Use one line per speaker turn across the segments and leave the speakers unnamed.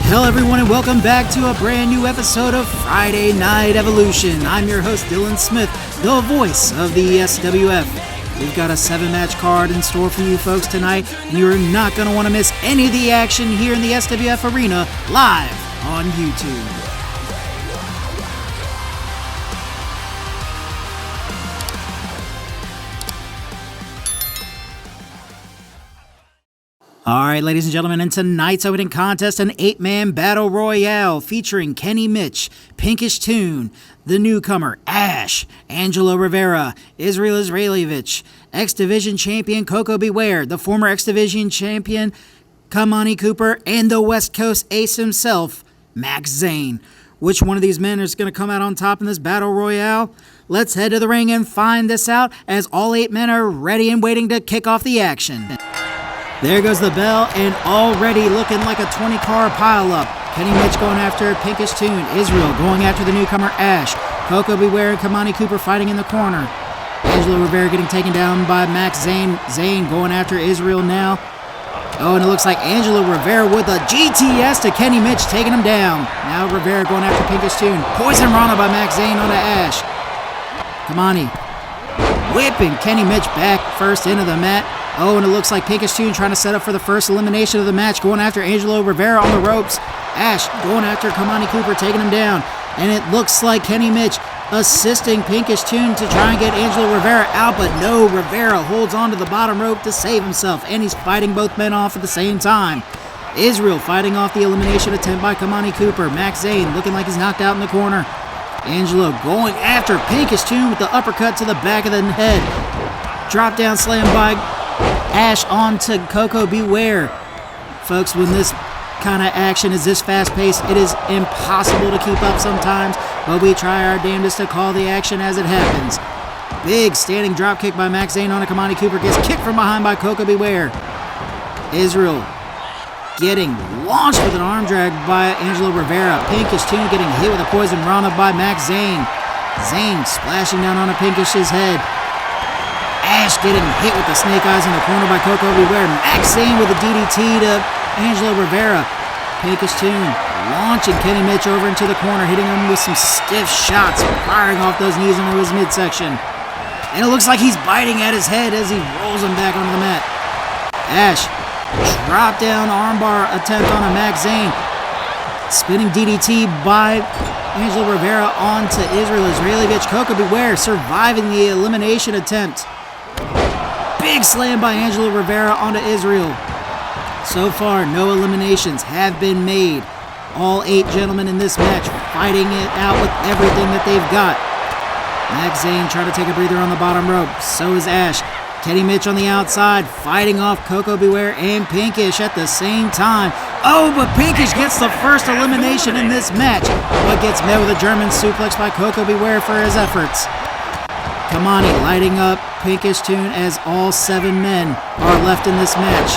Hello everyone and welcome back to a brand new episode of Friday Night Evolution. I'm your host Dylan Smith, the voice of the SWF. We've got a 7-match card in store for you folks tonight, and you're not going to want to miss any of the action here in the SWF arena live on YouTube. Alright, ladies and gentlemen, in tonight's opening contest, an 8-man battle royale featuring Kenny Mitch, Pinkish Toon, the newcomer Ash, Angelo Rivera, Israel Israelevich, X-Division champion Coco Beware, the former X-Division champion Kamani Cooper, and the West Coast ace himself, Max Zane. Which one of these men is going to come out on top in this battle royale? Let's head to the ring and find this out as all 8 men are ready and waiting to kick off the action. There goes the bell, and already looking like a 20-car pileup. Kenny Mitch going after Pinkish Toon. Israel going after the newcomer Ash. Coco Beware and Kamani Cooper fighting in the corner. Angelo Rivera getting taken down by Max Zane. Zane going after Israel now. Oh, and it looks like Angelo Rivera with a GTS to Kenny Mitch, taking him down. Now Rivera going after Pinkish Toon. Poison Rana by Max Zane onto Ash. Kamani whipping Kenny Mitch back first into the mat. Oh, and it looks like Pinkish Toon trying to set up for the first elimination of the match, going after Angelo Rivera on the ropes. Ash going after Kamani Cooper, taking him down. And it looks like Kenny Mitch assisting Pinkish Toon to try and get Angelo Rivera out, but no, Rivera holds on to the bottom rope to save himself, and he's fighting both men off at the same time. Israel fighting off the elimination attempt by Kamani Cooper. Max Zane looking like he's knocked out in the corner. Angelo going after Pinkish Toon with the uppercut to the back of the head. Drop down slam by Ash onto Coco Beware. Folks, when this kind of action is this fast-paced, it is impossible to keep up sometimes, but we try our damnedest to call the action as it happens. Big standing drop kick by Max Zane onto Kamani Cooper, gets kicked from behind by Coco Beware. Israel getting launched with an arm drag by Angelo Rivera. Pinkish Toon getting hit with a poison Rana by Max Zane. Zane splashing down onto Pinkish's head. Ash getting hit with the snake eyes in the corner by Coco Beware. Max Zane with a DDT to Angelo Rivera. Pinkish Toon launching Kenny Mitch over into the corner, hitting him with some stiff shots, firing off those knees into his midsection. And it looks like he's biting at his head as he rolls him back onto the mat. Ash, drop down armbar attempt on a Max Zane. Spinning DDT by Angelo Rivera onto Israel Israelevich. Coco Beware surviving the elimination attempt. Big slam by Angelo Rivera onto Israel. So far, no eliminations have been made. All 8 gentlemen in this match fighting it out with everything that they've got. Max Zane trying to take a breather on the bottom rope. So is Ash. Kenny Mitch on the outside, fighting off Coco Beware and Pinkish at the same time. Oh, but Pinkish gets the first elimination in this match, but gets met with a German suplex by Coco Beware for his efforts. Kamani lighting up Pinkish Toon as all 7 men are left in this match.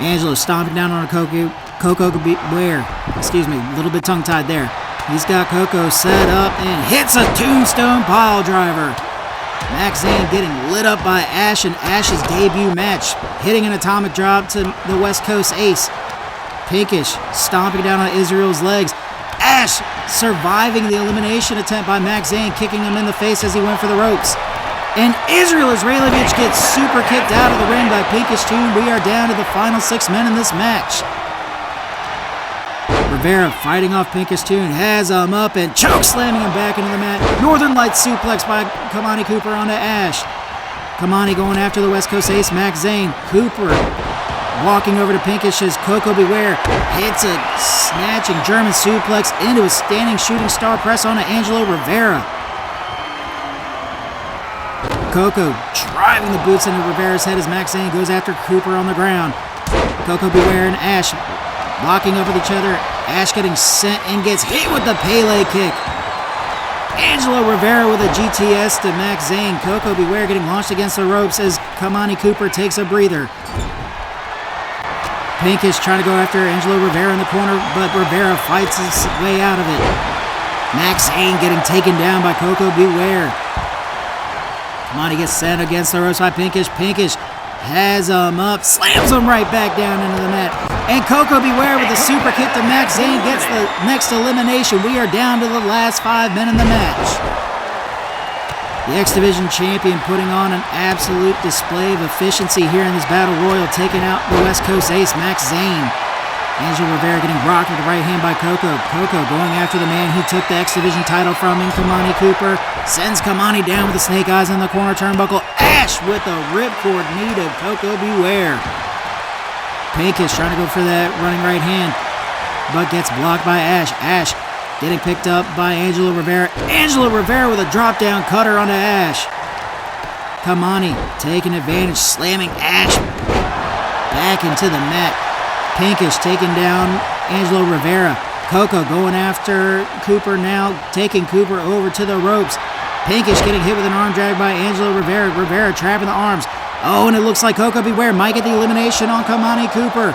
Angelo stomping down on Coco Beware. Excuse me, a little bit tongue-tied there. He's got Coco set up and hits a tombstone pile driver. Max Zane getting lit up by Ash in Ash's debut match, hitting an atomic drop to the West Coast ace. Pinkish stomping down on Israel's legs. Ash surviving the elimination attempt by Max Zane, kicking him in the face as he went for the ropes. And Israel Israelevich gets super kicked out of the ring by Pinkish Toon. We are down to the final 6 men in this match. Rivera fighting off Pinkish Toon, has him up and choke slamming him back into the mat. Northern Light suplex by Kamani Cooper onto Ash. Kamani going after the West Coast ace, Max Zane. Cooper walking over to Pinkish as Coco Beware hits a snatching German suplex into a standing shooting star press onto Angelo Rivera. Coco driving the boots into Rivera's head as Max Zane goes after Cooper on the ground. Coco Beware and Ash locking up with each other. Ash getting sent and gets hit with the Pele kick. Angelo Rivera with a GTS to Max Zane. Coco Beware getting launched against the ropes as Kamani Cooper takes a breather. Pinkish trying to go after Angelo Rivera in the corner, but Rivera fights his way out of it. Max Zane getting taken down by Coco Beware. Kamani gets sent against the ropes by Pinkish. Pinkish has him up, slams him right back down into the mat. And Coco Beware with a super kick to Max Zane gets the next elimination. We are down to the last 5 men in the match. The X Division champion putting on an absolute display of efficiency here in this Battle Royal, taking out the West Coast ace, Max Zane. Angel Rivera getting rocked with the right hand by Coco. Coco going after the man he took the X Division title from in Kamani Cooper. Sends Kamani down with the snake eyes in the corner turnbuckle. Ash with a ripcord knee to Coco Beware. Pinkish trying to go for that running right hand, but gets blocked by Ash. Ash getting picked up by Angelo Rivera. Angelo Rivera with a drop down cutter onto Ash. Kamani taking advantage, slamming Ash back into the mat. Pinkish taking down Angelo Rivera. Coco going after Cooper now, taking Cooper over to the ropes. Pinkish getting hit with an arm drag by Angelo Rivera. Rivera trapping the arms. Oh, and it looks like Coco Beware might get the elimination on Kamani Cooper.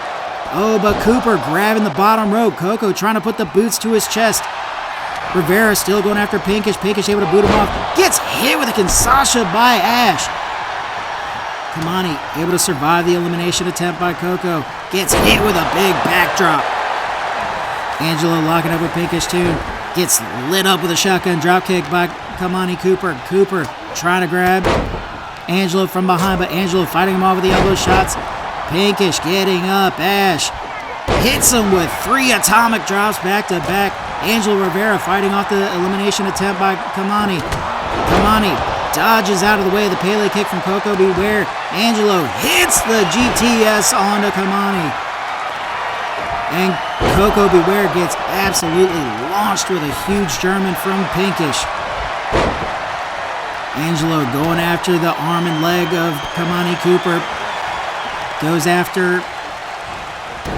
Oh, but Cooper grabbing the bottom rope. Coco trying to put the boots to his chest. Rivera still going after Pinkish. Pinkish able to boot him off. Gets hit with a Kinshasa by Ash. Kamani able to survive the elimination attempt by Coco. Gets hit with a big backdrop. Angelo locking up with Pinkish too. Gets lit up with a shotgun dropkick by Kamani Cooper. Cooper trying to grab Angelo from behind, but Angelo fighting him off with the elbow shots. Pinkish getting up. Ash hits him with 3 atomic drops back to back. Angelo Rivera fighting off the elimination attempt by Kamani. Kamani dodges out of the way of the Pele kick from Coco Beware. Angelo hits the GTS onto Kamani. And Coco Beware gets absolutely launched with a huge German from Pinkish. Angelo going after the arm and leg of Kamani Cooper. Goes after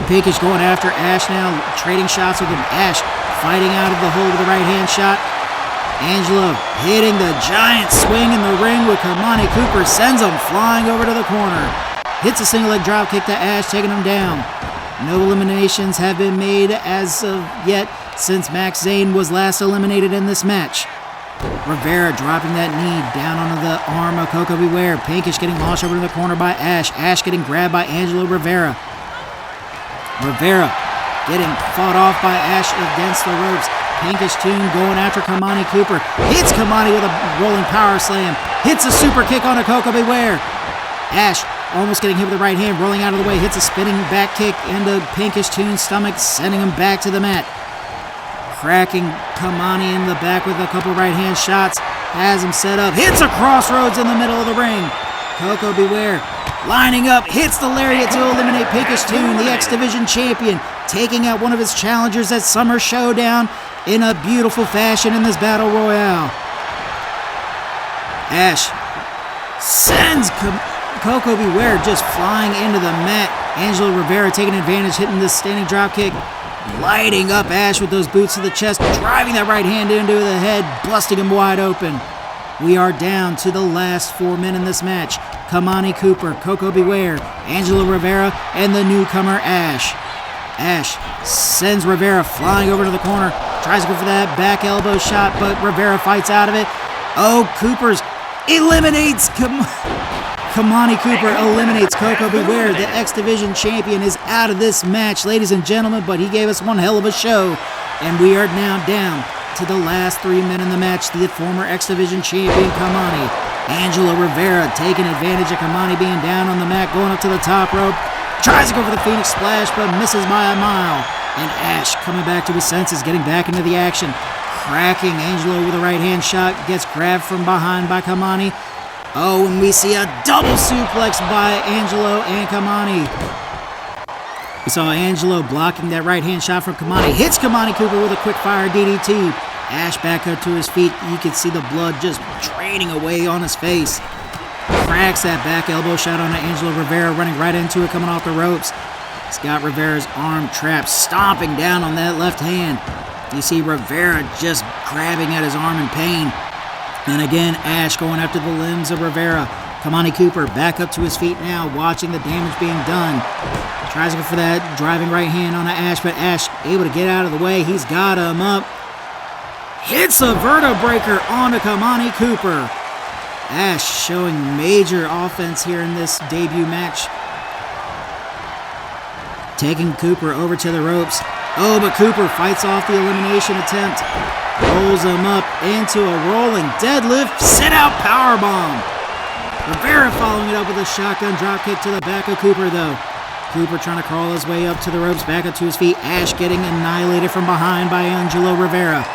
Pinkish, going after Ash now, trading shots with him. Ash fighting out of the hole with a right hand shot. Angelo hitting the giant swing in the ring with Kamani Cooper, sends him flying over to the corner. Hits a single leg drop kick to Ash, taking him down. No eliminations have been made as of yet since Max Zane was last eliminated in this match. Rivera dropping that knee down onto the arm of Coco Beware. Pinkish getting launched over to the corner by Ash. Ash getting grabbed by Angelo Rivera. Rivera getting fought off by Ash against the ropes. Pinkish Toon going after Kamani Cooper. Hits Kamani with a rolling power slam. Hits a super kick onto Coco Beware. Ash almost getting hit with the right hand, rolling out of the way. Hits a spinning back kick into Pinkish Toon's stomach, sending him back to the mat. Cracking Kamani in the back with a couple right hand shots. Has him set up. Hits a crossroads in the middle of the ring. Coco Beware lining up. Hits the lariat to eliminate Pinkish Toon, the X Division champion, taking out one of his challengers at Summer Showdown in a beautiful fashion in this Battle Royale. Ash sends Coco Beware just flying into the mat. Angelo Rivera taking advantage, hitting this standing dropkick. Lighting up Ash with those boots to the chest, driving that right hand into the head, busting him wide open. We are down to the last 4 men in this match. Kamani Cooper, Coco Beware, Angelo Rivera, and the newcomer Ash. Ash sends Rivera flying over to the corner, tries to go for that back elbow shot, but Rivera fights out of it. Oh, Cooper's eliminates Kamani Cooper eliminates Coco Beware. The X Division champion is out of this match, ladies and gentlemen, but he gave us one hell of a show. And we are now down to the last 3 men in the match. The former X Division champion, Kamani. Angelo Rivera taking advantage of Kamani being down on the mat, going up to the top rope. Tries to go for the Phoenix Splash, but misses by a mile. And Ash coming back to his senses, getting back into the action. Cracking Angelo with a right hand shot, gets grabbed from behind by Kamani. Oh, and we see a double suplex by Angelo and Kamani. We saw Angelo blocking that right-hand shot from Kamani. Hits Kamani Cooper with a quick-fire DDT. Ash back up to his feet. You can see the blood just draining away on his face. Cracks that back elbow shot on Angelo Rivera, running right into it, coming off the ropes. He's got Rivera's arm trapped, stomping down on that left hand. You see Rivera just grabbing at his arm in pain. And again, Ash going after the limbs of Rivera. Kamani Cooper back up to his feet now, watching the damage being done. Tries to go for that driving right hand on Ash, but Ash able to get out of the way. He's got him up. Hits a vertebreaker onto Kamani Cooper. Ash showing major offense here in this debut match. taking Cooper over to the ropes. Oh, but Cooper fights off the elimination attempt. Rolls him up into a rolling deadlift, sit-out powerbomb. Rivera following it up with a shotgun dropkick to the back of Cooper, though. Cooper trying to crawl his way up to the ropes, back up to his feet. Ash getting annihilated from behind by Angelo Rivera.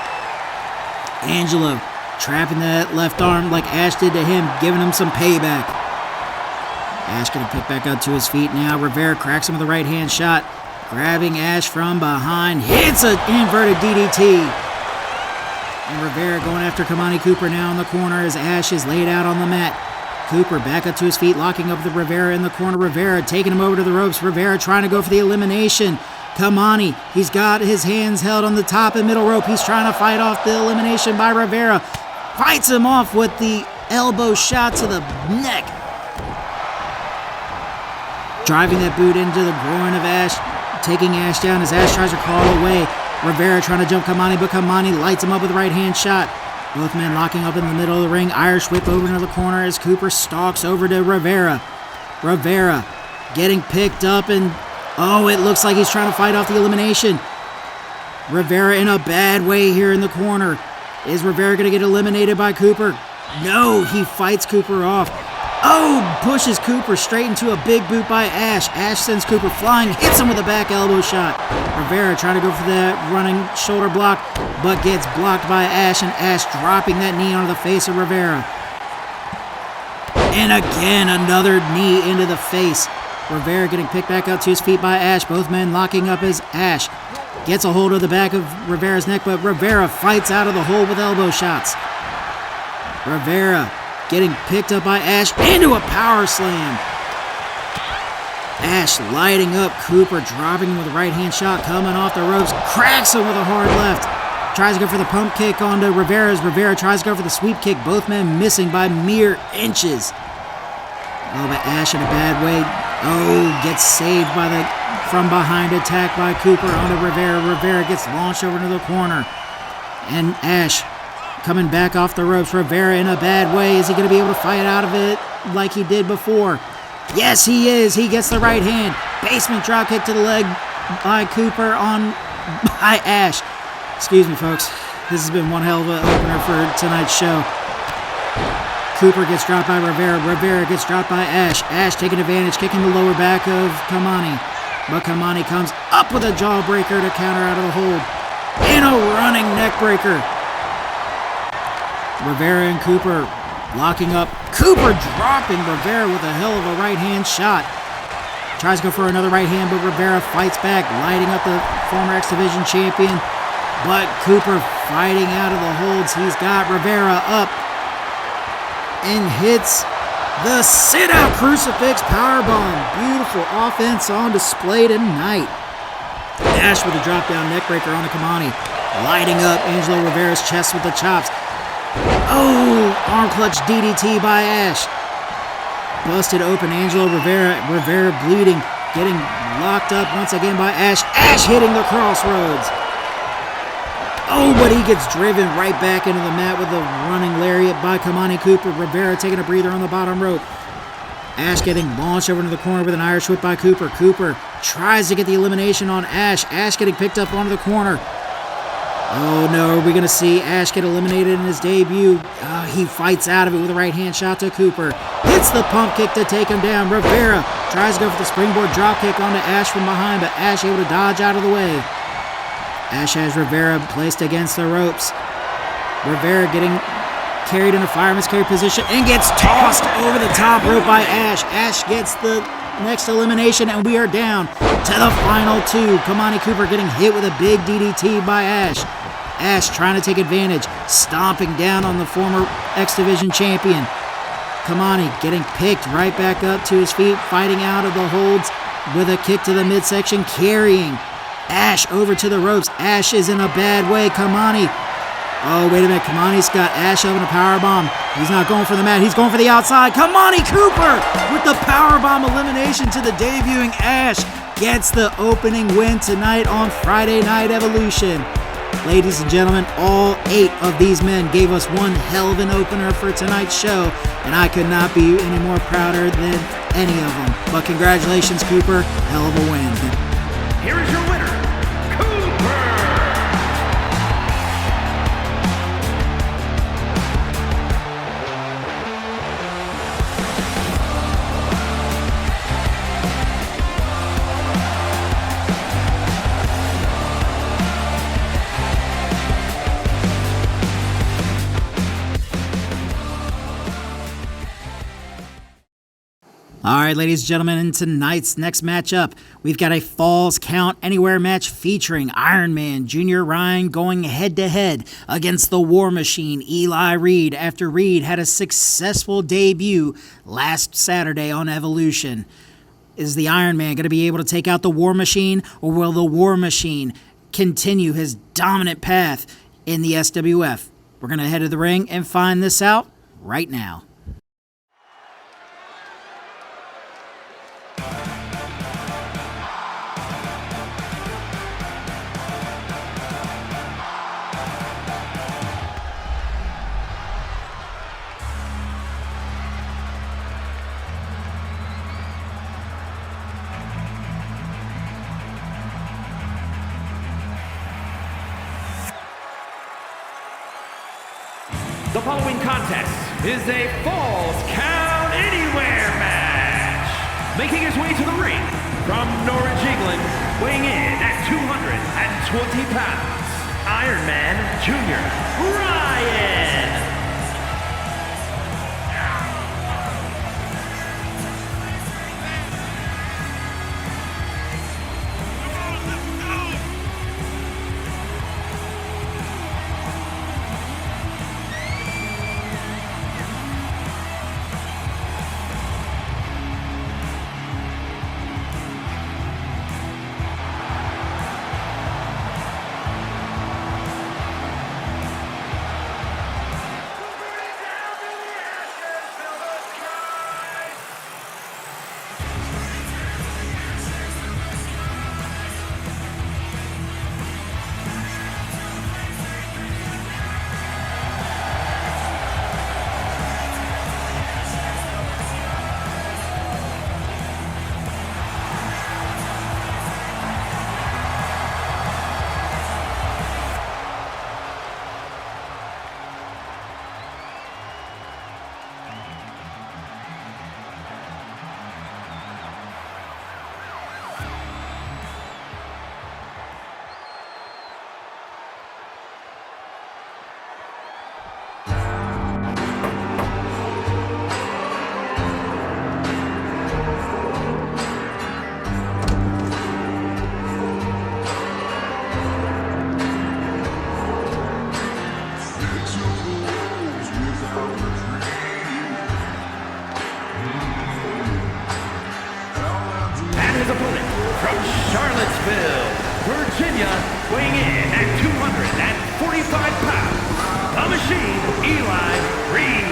Angelo trapping that left arm like Ash did to him, giving him some payback. Ash getting picked back up to his feet now. Rivera cracks him with a right-hand shot. Grabbing Ash from behind, hits an inverted DDT. And Rivera going after Kamani Cooper now in the corner as Ash is laid out on the mat. Cooper back up to his feet, locking up the Rivera in the corner. Rivera taking him over to the ropes. Rivera trying to go for the elimination. Kamani, he's got his hands held on the top and middle rope. He's trying to fight off the elimination by Rivera. Fights him off with the elbow shot to the neck. Driving that boot into the groin of Ash, taking Ash down as Ash tries to crawl away. Rivera trying to jump Kamani, but Kamani lights him up with a right-hand shot. Both men locking up in the middle of the ring. Irish whip over into the corner as Cooper stalks over to Rivera. Rivera getting picked up and, oh, it looks like he's trying to fight off the elimination. Rivera in a bad way here in the corner. Is Rivera going to get eliminated by Cooper? No, he fights Cooper off. Oh, pushes Cooper straight into a big boot by Ash. Ash sends Cooper flying, hits him with a back elbow shot. Rivera trying to go for that running shoulder block, but gets blocked by Ash, and Ash dropping that knee onto the face of Rivera. And again, another knee into the face. Rivera getting picked back up to his feet by Ash. Both men locking up as Ash gets a hold of the back of Rivera's neck, but Rivera fights out of the hole with elbow shots. Rivera getting picked up by Ash into a power slam. Ash lighting up Cooper, dropping him with a right-hand shot, coming off the ropes, cracks him with a hard left. Tries to go for the pump kick onto Rivera. Rivera tries to go for the sweep kick, both men missing by mere inches. Oh, but Ash in a bad way. Oh, gets saved by the from behind attack by Cooper onto Rivera. Rivera gets launched over to the corner. And Ash coming back off the ropes. Rivera in a bad way. Is he going to be able to fight out of it like he did before? Yes, he is. He gets the right hand. Basement drop kick to the leg by Cooper by Ash. Excuse me, folks. This has been one hell of an opener for tonight's show. Cooper gets dropped by Rivera. Rivera gets dropped by Ash. Ash taking advantage, kicking the lower back of Kamani. But Kamani comes up with a jawbreaker to counter out of the hold. And a running neck breaker. Rivera and Cooper locking up. Cooper dropping Rivera with a hell of a right-hand shot. Tries to go for another right hand, but Rivera fights back, lighting up the former X Division champion. But Cooper fighting out of the holds. He's got Rivera up and hits the sit-out crucifix powerbomb. Beautiful offense on display tonight. Ash with a drop-down neckbreaker on the Kamani. Lighting up Angelo Rivera's chest with the chops. Oh, arm clutch DDT by Ash. Busted open Angelo Rivera. Rivera bleeding. Getting locked up once again by Ash. Ash hitting the crossroads. Oh, but he gets driven right back into the mat with a running lariat by Kamani Cooper. Rivera taking a breather on the bottom rope. Ash getting launched over into the corner with an Irish whip by Cooper. Cooper tries to get the elimination on Ash. Ash getting picked up onto the corner. Oh no, are we going to see Ash get eliminated in his debut? He fights out of it with a right-hand shot to Cooper. Hits the pump kick to take him down. Rivera tries to go for the springboard drop kick onto Ash from behind, but Ash able to dodge out of the way. Ash has Rivera placed against the ropes. Rivera getting carried in a fireman's carry position and gets tossed over the top rope by Ash. Ash gets the next elimination, and we are down to the final two. Kamani Cooper getting hit with a big DDT by Ash. Ash trying to take advantage, stomping down on the former X Division champion. Kamani getting picked right back up to his feet, fighting out of the holds with a kick to the midsection, carrying Ash over to the ropes. Ash is in a bad way. Kamani. Oh, wait a minute. Kamani's got Ash up in a powerbomb. He's not going for the mat. He's going for the outside. Kamani Cooper with the powerbomb elimination to the debuting Ash. Gets the opening win tonight on Friday Night Evolution. Ladies and gentlemen, all 8 of these men gave us one hell of an opener for tonight's show, and I could not be any more prouder than any of them. But congratulations, Cooper. Hell of a win.
here is your winner, Cooper.
All right, ladies and gentlemen, in tonight's next matchup, we've got a Falls Count Anywhere match featuring Iron Man Junior Ryan going head-to-head against the War Machine Eli Reed after Reed had a successful debut last Saturday on Evolution. Is the Iron Man going to be able to take out the War Machine, or will the War Machine continue his dominant path in the SWF? We're going to head to the ring and find this out right now.
The following contest is a Falls Count Anywhere match. Making his way to the ring from Norwich, England, weighing in at 220 pounds, Iron Man Junior Ryan. His opponent from Charlottesville, Virginia, weighing in at 245 pounds, the Machine, Eli Reed.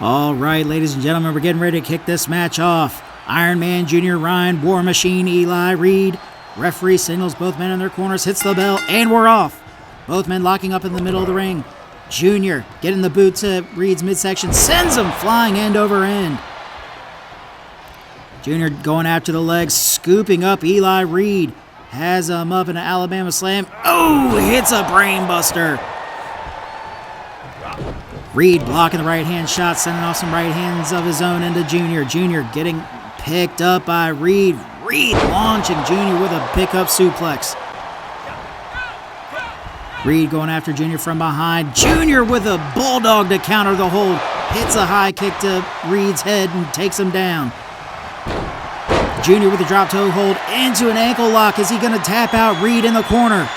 All right, ladies and gentlemen, we're getting ready to kick this match off. Iron Man Junior Ryan, War Machine Eli Reed. Referee signals both men in their corners, hits the bell, and we're off. Both men locking up in the middle of the ring. Junior getting the boot to Reed's midsection, sends him flying end over end. Junior going after the legs, scooping up Eli Reed. Has him up in an Alabama slam. Oh, hits a brain buster. Reed blocking the right-hand shot, sending off some right hands of his own into Junior. Junior getting picked up by Reed. Reed launching Junior with a pickup suplex. Reed going after Junior from behind. Junior with a bulldog to counter the hold. Hits a high kick to Reed's head and takes him down. Junior with a drop toe hold into an ankle lock. Is he going to tap out Reed in the corner?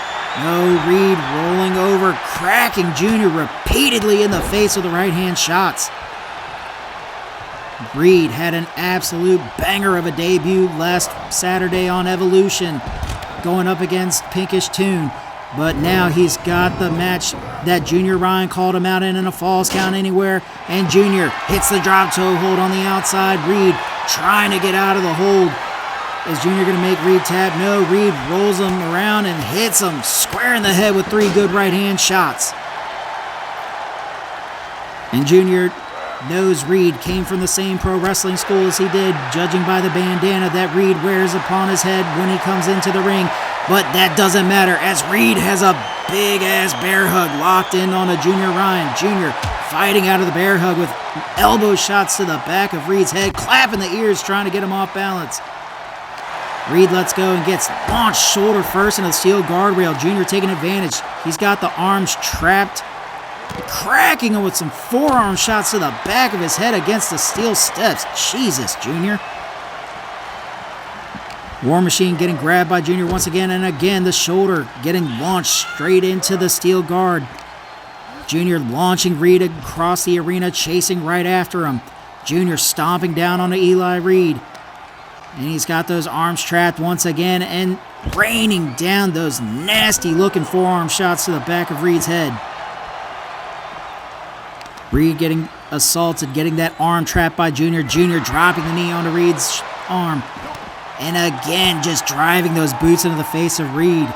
No, Reed rolling over, cracking Junior repeatedly in the face with the right hand shots. Reed had an absolute banger of a debut last Saturday on Evolution, going up against Pinkish Toon. But now he's got the match that Junior Ryan called him out in a Falls Count Anywhere. And Junior hits the drop toe hold on the outside. Reed trying to get out of the hold. Is Junior going to make Reed tap? No, Reed rolls him around and hits him square in the head with 3 good right hand shots. And Junior knows Reed came from the same pro wrestling school as he did, judging by the bandana that Reed wears upon his head when he comes into the ring. But that doesn't matter, as Reed has a big-ass bear hug locked in on a Junior Ryan. Junior fighting out of the bear hug with elbow shots to the back of Reed's head, clapping the ears, trying to get him off balance. Reed lets go and gets launched shoulder first into the steel guardrail. Junior taking advantage. He's got the arms trapped, cracking him with some forearm shots to the back of his head against the steel steps. Jesus, Junior. War Machine getting grabbed by Junior once again, and again the shoulder getting launched straight into the steel guard. Junior launching Reed across the arena, chasing right after him. Junior stomping down onto Eli Reed. And he's got those arms trapped once again and raining down those nasty-looking forearm shots to the back of Reed's head. Reed getting assaulted, getting that arm trapped by Junior. Junior dropping the knee onto Reed's arm. And again, just driving those boots into the face of Reed.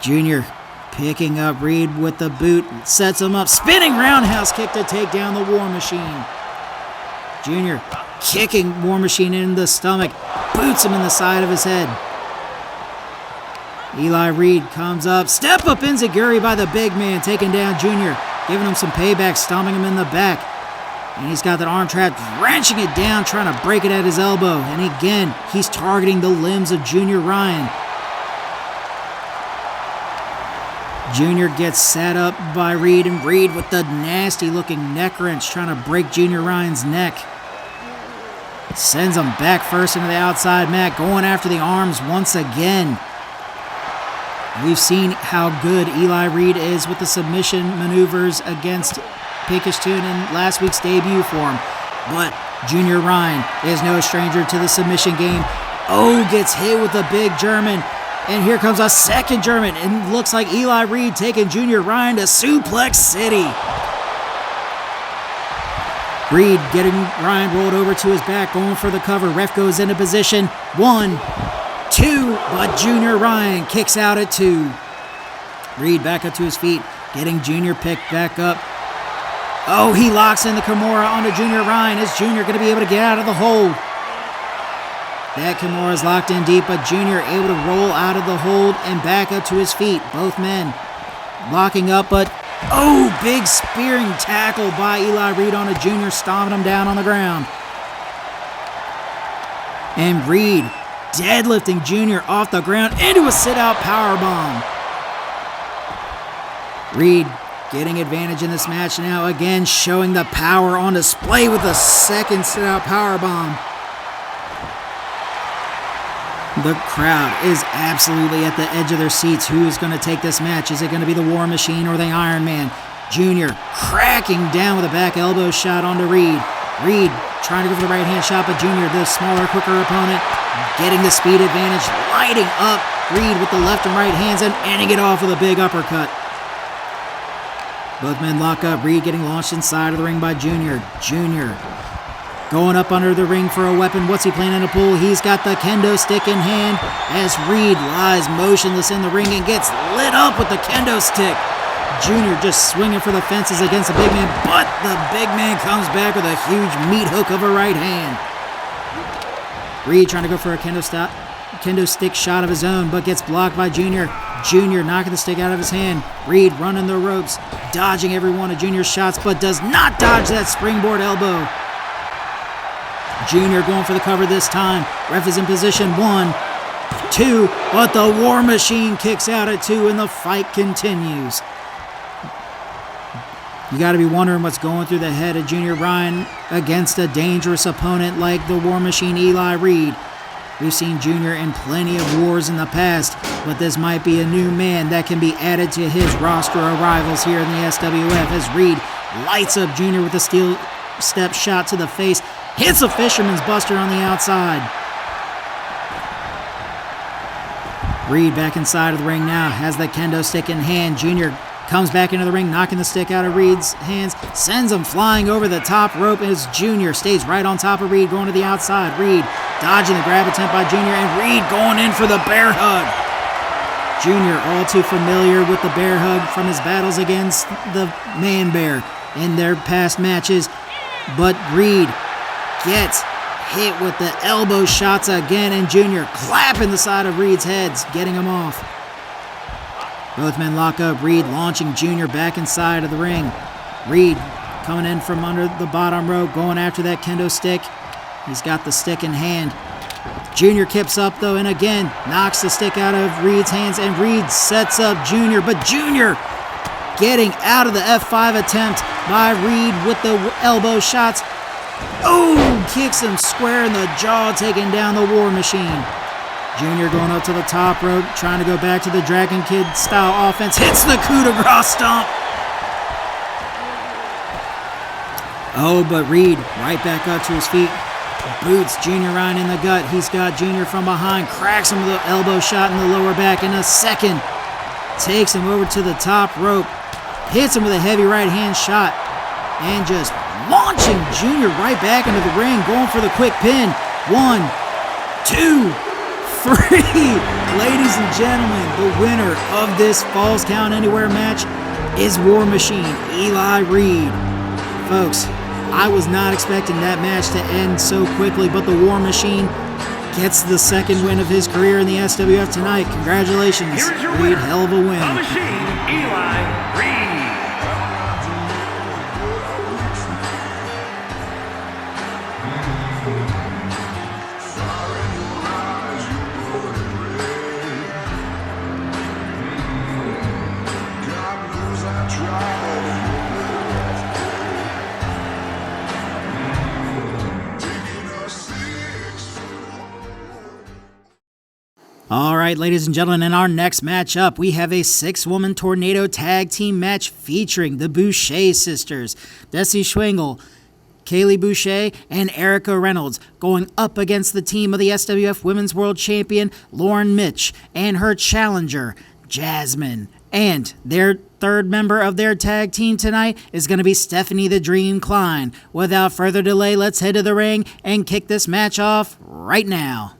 Junior picking up Reed with the boot, sets him up, spinning roundhouse kick to take down the War Machine. Junior kicking War Machine in the stomach, boots him in the side of his head. Eli Reed comes up, step up enziguri by the big man, taking down Junior, giving him some payback, stomping him in the back. And he's got that arm trapped, wrenching it down, trying to break it at his elbow. And again, he's targeting the limbs of Junior Ryan. Junior gets set up by Reed, and Reed with the nasty-looking neck wrench, trying to break Junior Ryan's neck. Sends him back first into the outside mat, going after the arms once again. We've seen how good Eli Reed is with the submission maneuvers against Pinkish Toon in last week's debut for him. But Junior Ryan is no stranger to the submission game. Oh, gets hit with a big German. And here comes a second German. And looks like Eli Reed taking Junior Ryan to Suplex City. Reed getting Ryan rolled over to his back, going for the cover. Ref goes into position. 1, 2, but Junior Ryan kicks out at 2. Reed back up to his feet, getting Junior picked back up. Oh, he locks in the Kimura onto Junior Ryan. Is Junior going to be able to get out of the hold? That Kimura is locked in deep, but Junior able to roll out of the hold and back up to his feet. Both men locking up, but oh, big spearing tackle by Eli Reed onto Junior, stomping him down on the ground. And Reed deadlifting Junior off the ground into a sit-out powerbomb. Reed getting advantage in this match now, again showing the power on display with a second sit-out powerbomb. The crowd is absolutely at the edge of their seats. Who is going to take this match? Is it going to be the War Machine or the Iron Man? Junior cracking down with a back elbow shot onto Reed. Reed trying to go for the right hand shot, but Junior, the smaller, quicker opponent, getting the speed advantage, lighting up Reed with the left and right hands and ending it off with a big uppercut. Both men lock up. Reed getting launched inside of the ring by Junior. Junior going up under the ring for a weapon. What's he planning to pull? He's got the kendo stick in hand as Reed lies motionless in the ring and gets lit up with the kendo stick. Junior just swinging for the fences against the big man, but the big man comes back with a huge meat hook of a right hand. Reed trying to go for a kendo stick shot of his own, but gets blocked by Junior. Junior knocking the stick out of his hand. Reed running the ropes, dodging every one of Junior's shots, but does not dodge that springboard elbow. Junior going for the cover this time. Ref is in position. 1, 2, but the War Machine kicks out at 2 and the fight continues. You got to be wondering what's going through the head of Junior Ryan against a dangerous opponent like the War Machine Eli Reed. We've seen Junior in plenty of wars in the past, but this might be a new man that can be added to his roster of rivals here in the SWF as Reed lights up Junior with a steel step shot to the face, hits a Fisherman's Buster on the outside. Reed back inside of the ring now, has the kendo stick in hand. Junior comes back into the ring, knocking the stick out of Reed's hands, sends him flying over the top rope as Junior stays right on top of Reed, going to the outside. Reed dodging the grab attempt by Junior, and Reed going in for the bear hug. Junior all too familiar with the bear hug from his battles against the Man Bear in their past matches, but Reed gets hit with the elbow shots again, and Junior clapping the side of Reed's heads, getting him off. Both men lock up. Reed launching Junior back inside of the ring. Reed coming in from under the bottom rope, going after that kendo stick. He's got the stick in hand. Junior kips up though, and again knocks the stick out of Reed's hands, and Reed sets up Junior, but Junior getting out of the F5 attempt by Reed with the elbow shots. Oh, kicks him square in the jaw, taking down the War Machine. Junior going up to the top rope, trying to go back to the Dragon Kid style offense. Hits the coup de grace stomp. Oh, but Reed right back up to his feet. Boots Junior Ryan in the gut. He's got Junior from behind. Cracks him with an elbow shot in the lower back in a second. Takes him over to the top rope. Hits him with a heavy right hand shot. And just launching Junior right back into the ring. Going for the quick pin. 1, 2, 3, ladies and gentlemen, the winner of this Falls Count Anywhere match is War Machine Eli Reed. Folks, I was not expecting that match to end so quickly, but the War Machine gets the second win of his career in the SWF tonight. Congratulations, Reed, hell of a win.
The Machine, Eli Reed.
All right, ladies and gentlemen, in our next matchup, we have a 6-woman tornado tag team match featuring the Boucher sisters, Desi Schwengel, Kaylee Boucher, and Erica Reynolds, going up against the team of the SWF Women's World Champion, Lauren Mitch, and her challenger, Jasmine. And their third member of their tag team tonight is going to be Stephanie the Dream Klein. Without further delay, let's head to the ring and kick this match off right now.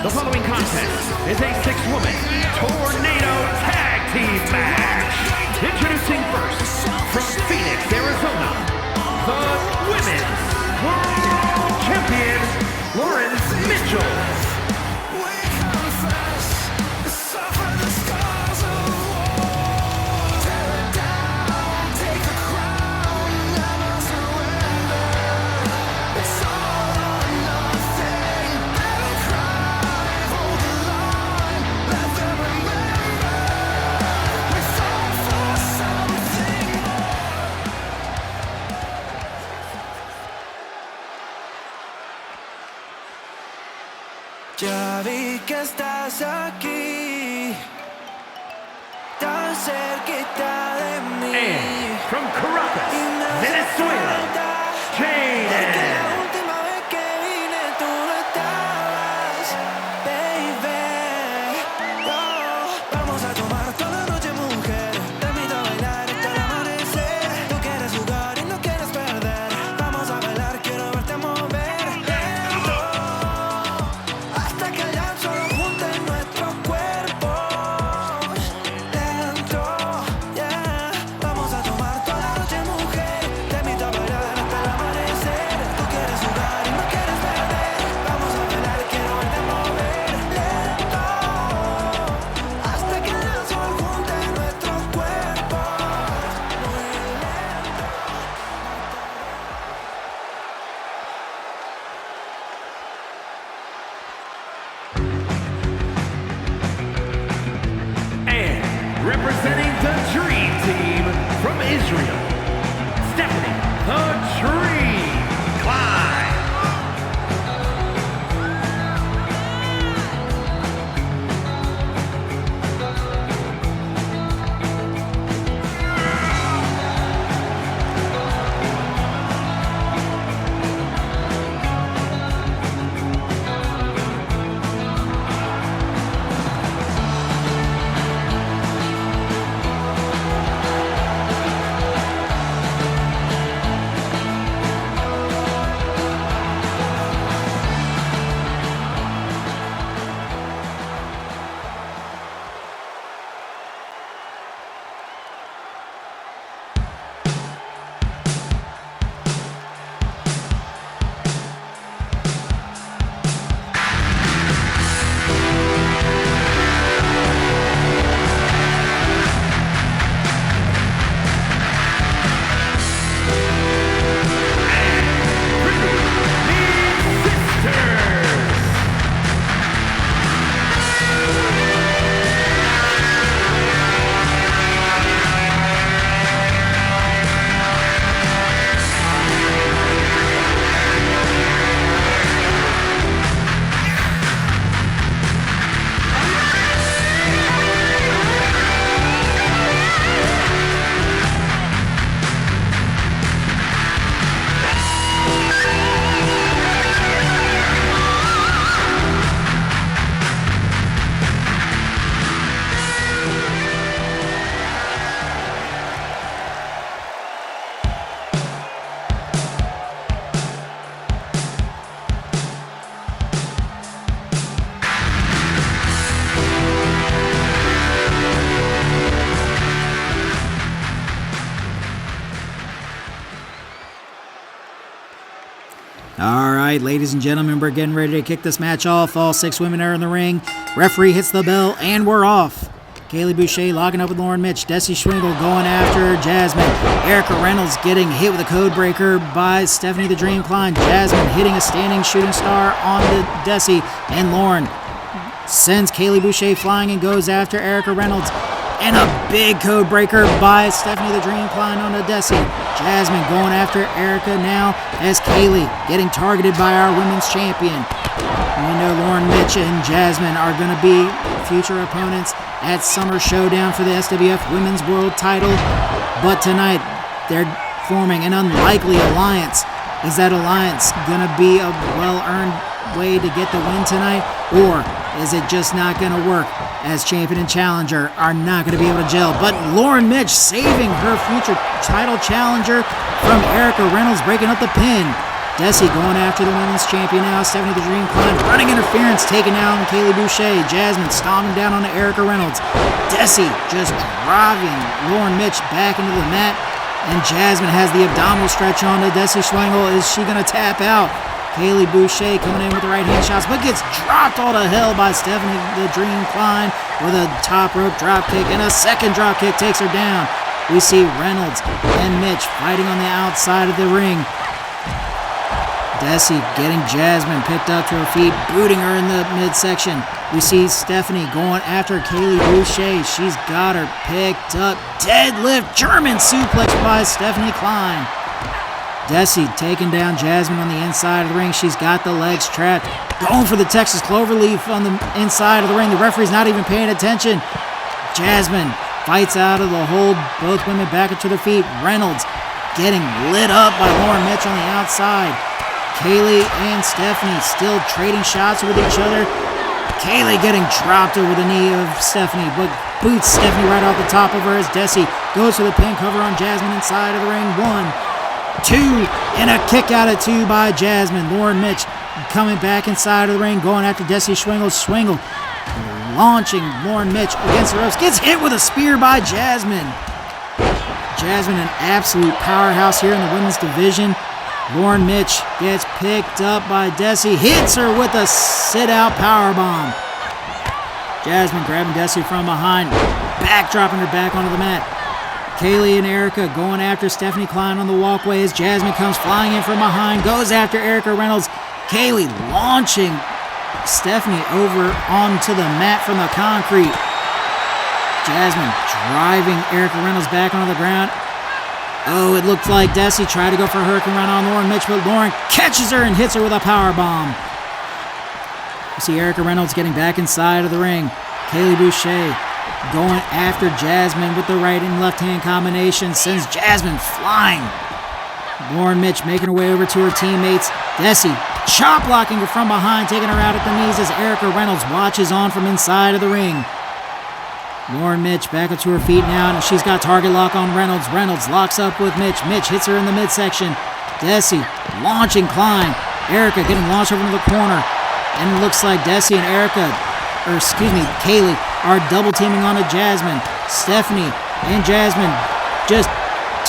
The following contest is a 6-woman tornado tag team match. Introducing first, from Phoenix, Arizona, the Women's World Champion, Lauren Mitchell.
Ya vi que estás aquí, tan cerquita de mí.
And from Caracas, Venezuela, Showdown.
La última vez que vine tú no estabas, baby. Oh, vamos a tomar toda la noche, mujer. Te invito a bailar hasta el amanecer. Tú quieres jugar y no quieres
All right, ladies and gentlemen, we're getting ready to kick this match off. All 6 women are in the ring. Referee hits the bell, and we're off. Kaylee Boucher locking up with Lauren Mitch. Desi Schwingle going after Jasmine. Erica Reynolds getting hit with a code breaker by Stephanie the Dream Klein. Jasmine hitting a standing shooting star on the Desi, and Lauren sends Kaylee Boucher flying and goes after Erica Reynolds. And a big code breaker by Stephanie the Dream Klein on the Desi. Jasmine going after Erica now as Kaylee getting targeted by our women's champion. We know Lauren Mitch and Jasmine are going to be future opponents at Summer Showdown for the SWF Women's World title. But tonight, they're forming an unlikely alliance. Is that alliance going to be a well-earned way to get the win tonight? Or is it just not going to work, as champion and challenger are not going to be able to gel? But Lauren Mitch saving her future title challenger from Erica Reynolds, breaking up the pin. Desi going after the women's champion now. Stephanie the Dream Klein running interference, taking down Kaylee Boucher. Jasmine stomping down on Erica Reynolds. Desi just driving Lauren Mitch back into the mat. And Jasmine has the abdominal stretch on to Desi Schwingle. Is she going to tap out? Kaylee Boucher coming in with the right hand shots, but gets dropped all to hell by Stephanie the Dream Klein with a top rope drop kick, and a second drop kick takes her down. We see Reynolds and Mitch fighting on the outside of the ring. Desi getting Jasmine picked up to her feet, booting her in the midsection. We see Stephanie going after Kaylee Boucher. She's got her picked up. Deadlift German suplex by Stephanie Klein. Desi taking down Jasmine on the inside of the ring. She's got the legs trapped. Going for the Texas Cloverleaf on the inside of the ring. The referee's not even paying attention. Jasmine fights out of the hold. Both women back up to their feet. Reynolds getting lit up by Lauren Mitch on the outside. Kaylee and Stephanie still trading shots with each other. Kaylee getting dropped over the knee of Stephanie, but boots Stephanie right off the top of her as Desi goes for the pin cover on Jasmine inside of the ring. 1, 2, and a kick out at 2 by Jasmine. Lauren Mitch coming back inside of the ring, going after Desi Schwingle. Schwingle launching Lauren Mitch against the ropes. Gets hit with a spear by Jasmine. Jasmine, an absolute powerhouse here in the women's division. Lauren Mitch gets picked up by Desi, hits her with a sit-out powerbomb. Jasmine grabbing Desi from behind, dropping her back onto the mat. Kaylee and Erica going after Stephanie Klein on the walkway as Jasmine comes flying in from behind, goes after Erica Reynolds. Kaylee launching Stephanie over onto the mat from the concrete. Jasmine driving Erica Reynolds back onto the ground. Oh, it looked like Desi tried to go for a Hurricane Run on Lauren Mitch, but Lauren catches her and hits her with a power bomb. You see Erica Reynolds getting back inside of the ring. Kaylee Boucher going after Jasmine with the right and left hand combination, sends Jasmine flying. Lauren Mitch making her way over to her teammates. Desi chop blocking her from behind, taking her out at the knees as Erica Reynolds watches on from inside of the ring. Lauren Mitch back up to her feet now, and she's got target lock on Reynolds. Reynolds locks up with Mitch. Mitch hits her in the midsection. Desi launching Klein. Erica getting launched over into the corner. And it looks like Desi and Kaylee are double teaming on to Jasmine. Stephanie and Jasmine just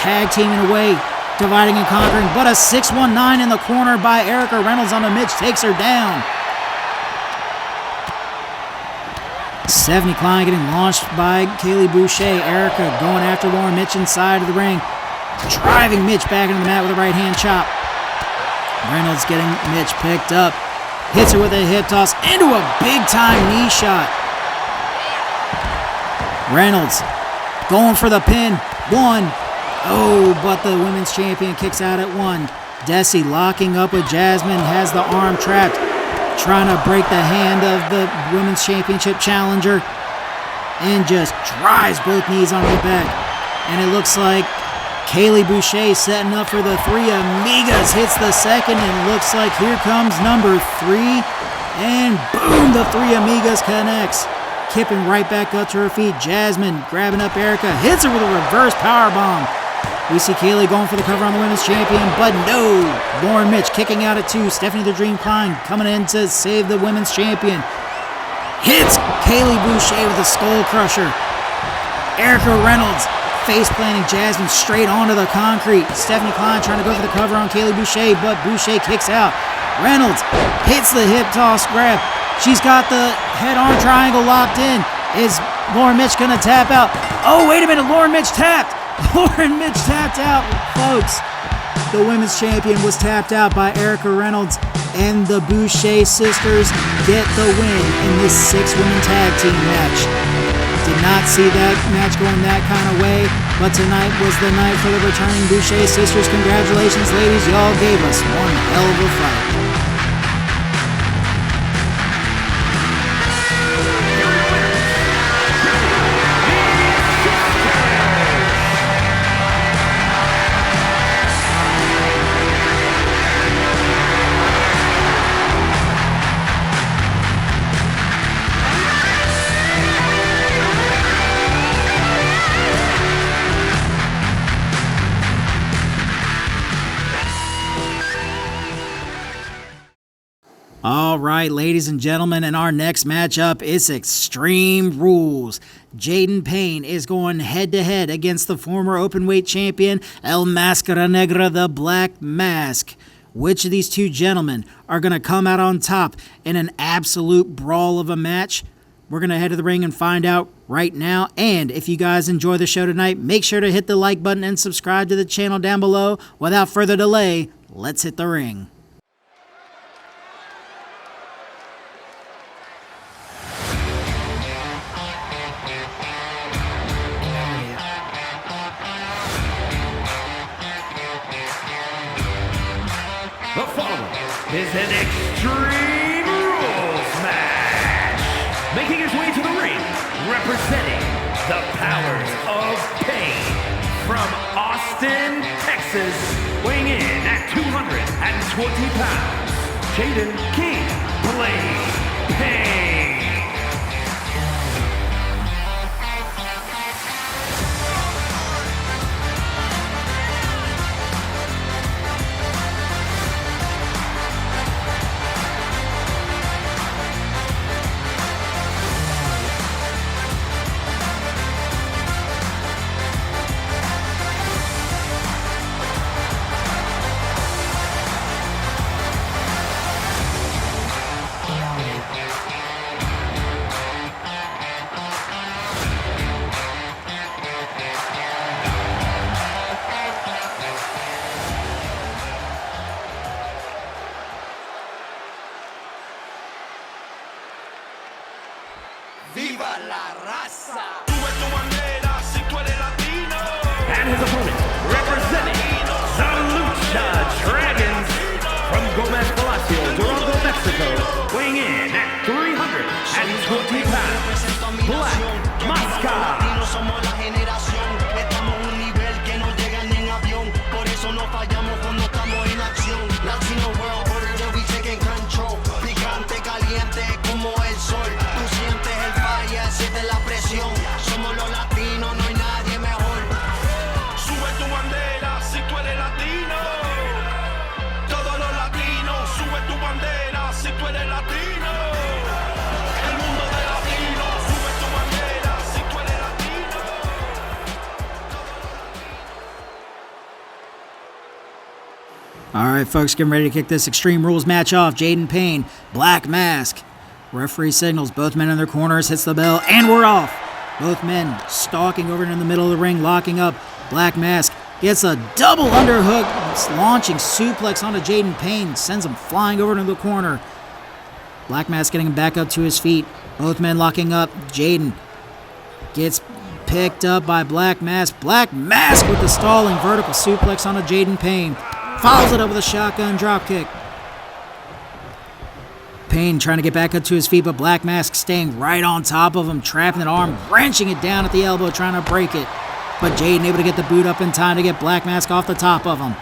tag teaming away, dividing and conquering. But a 619 in the corner by Erica Reynolds on the Mitch takes her down. Stephanie Klein getting launched by Kaylee Boucher. Erica going after Lauren Mitch inside of the ring. Driving Mitch back into the mat with a right hand chop. Reynolds getting Mitch picked up. Hits her with a hip toss into a big time knee shot. Reynolds going for the pin. 1. Oh, but the women's champion kicks out at 1. Desi locking up with Jasmine, has the arm trapped, trying to break the hand of the women's championship challenger, and just drives both knees onto the back. And it looks like Kaylee Boucher setting up for the Three Amigas, hits the second, and looks like here comes number 3, and boom, the Three Amigas connects. Kipping right back up to her feet. Jasmine grabbing up Erica, hits her with a reverse powerbomb. We see Kaylee going for the cover on the women's champion, but no. Lauren Mitch kicking out at 2. Stephanie the Dream Klein coming in to save the women's champion. Hits Kaylee Boucher with a skull crusher. Erica Reynolds face-planting Jasmine straight onto the concrete. Stephanie Klein trying to go for the cover on Kaylee Boucher, but Boucher kicks out. Reynolds hits the hip toss grab. She's got the head-on triangle locked in. Is Lauren Mitch going to tap out? Oh, wait a minute. Lauren Mitch tapped. Lauren Mitch tapped out, folks. The women's champion was tapped out by Erica Reynolds, and the Boucher sisters get the win in this 6-woman tag team match. Did not see that match going that kind of way, but tonight was the night for the returning Boucher sisters. Congratulations, ladies. Y'all gave us one hell of a fight. All right, ladies and gentlemen, in our next matchup, it's Extreme Rules. Jaden Payne is going head-to-head against the former openweight champion, El Máscara Negra, the Black Mask. Which of these two gentlemen are going to come out on top in an absolute brawl of a match? We're going to head to the ring and find out right now. And if you guys enjoy the show tonight, make sure to hit the like button and subscribe to the channel down below. Without further delay, let's hit the ring.
The following is an Extreme Rules match. Making his way to the ring, representing the Powers of Pain from Austin, Texas, weighing in at 220 pounds, Jaden King Blade Payne.
¡Viva la raza!
And his opponent, representing the Lucha Dragons from Gomez Palacio, Durango, Mexico, weighing in at 320 pounds, Black Máscara.
Somos la generación, estamos a un nivel que no llega ni en avión, por eso no fallamos cuando estamos en acción. Latino world order that we taking control, picante, caliente como el sol, tú sientes el fire, sientes la presión, somos los latinos, no hay nadie mejor.
Sube tu bandera si tú eres latino. Todos los latinos, sube tu bandera si tú eres latino. El mundo de latinos, sube tu bandera si tú eres latino.
All right, folks, getting ready to kick this Extreme Rules match off. Jaden Payne, Black Mask. Referee signals, both men in their corners, hits the bell, and we're off. Both men stalking over in the middle of the ring, locking up. Black Mask gets a double underhook, launching suplex onto Jaden Payne, sends him flying over into the corner. Black Mask getting him back up to his feet. Both men locking up. Jaden gets picked up by Black Mask. Black Mask with the stalling vertical suplex onto Jaden Payne. Follows it up with a shotgun dropkick. Payne trying to get back up to his feet, but Black Mask staying right on top of him, trapping an arm, wrenching it down at the elbow, trying to break it. But Jaden able to get the boot up in time to get Black Mask off the top of him.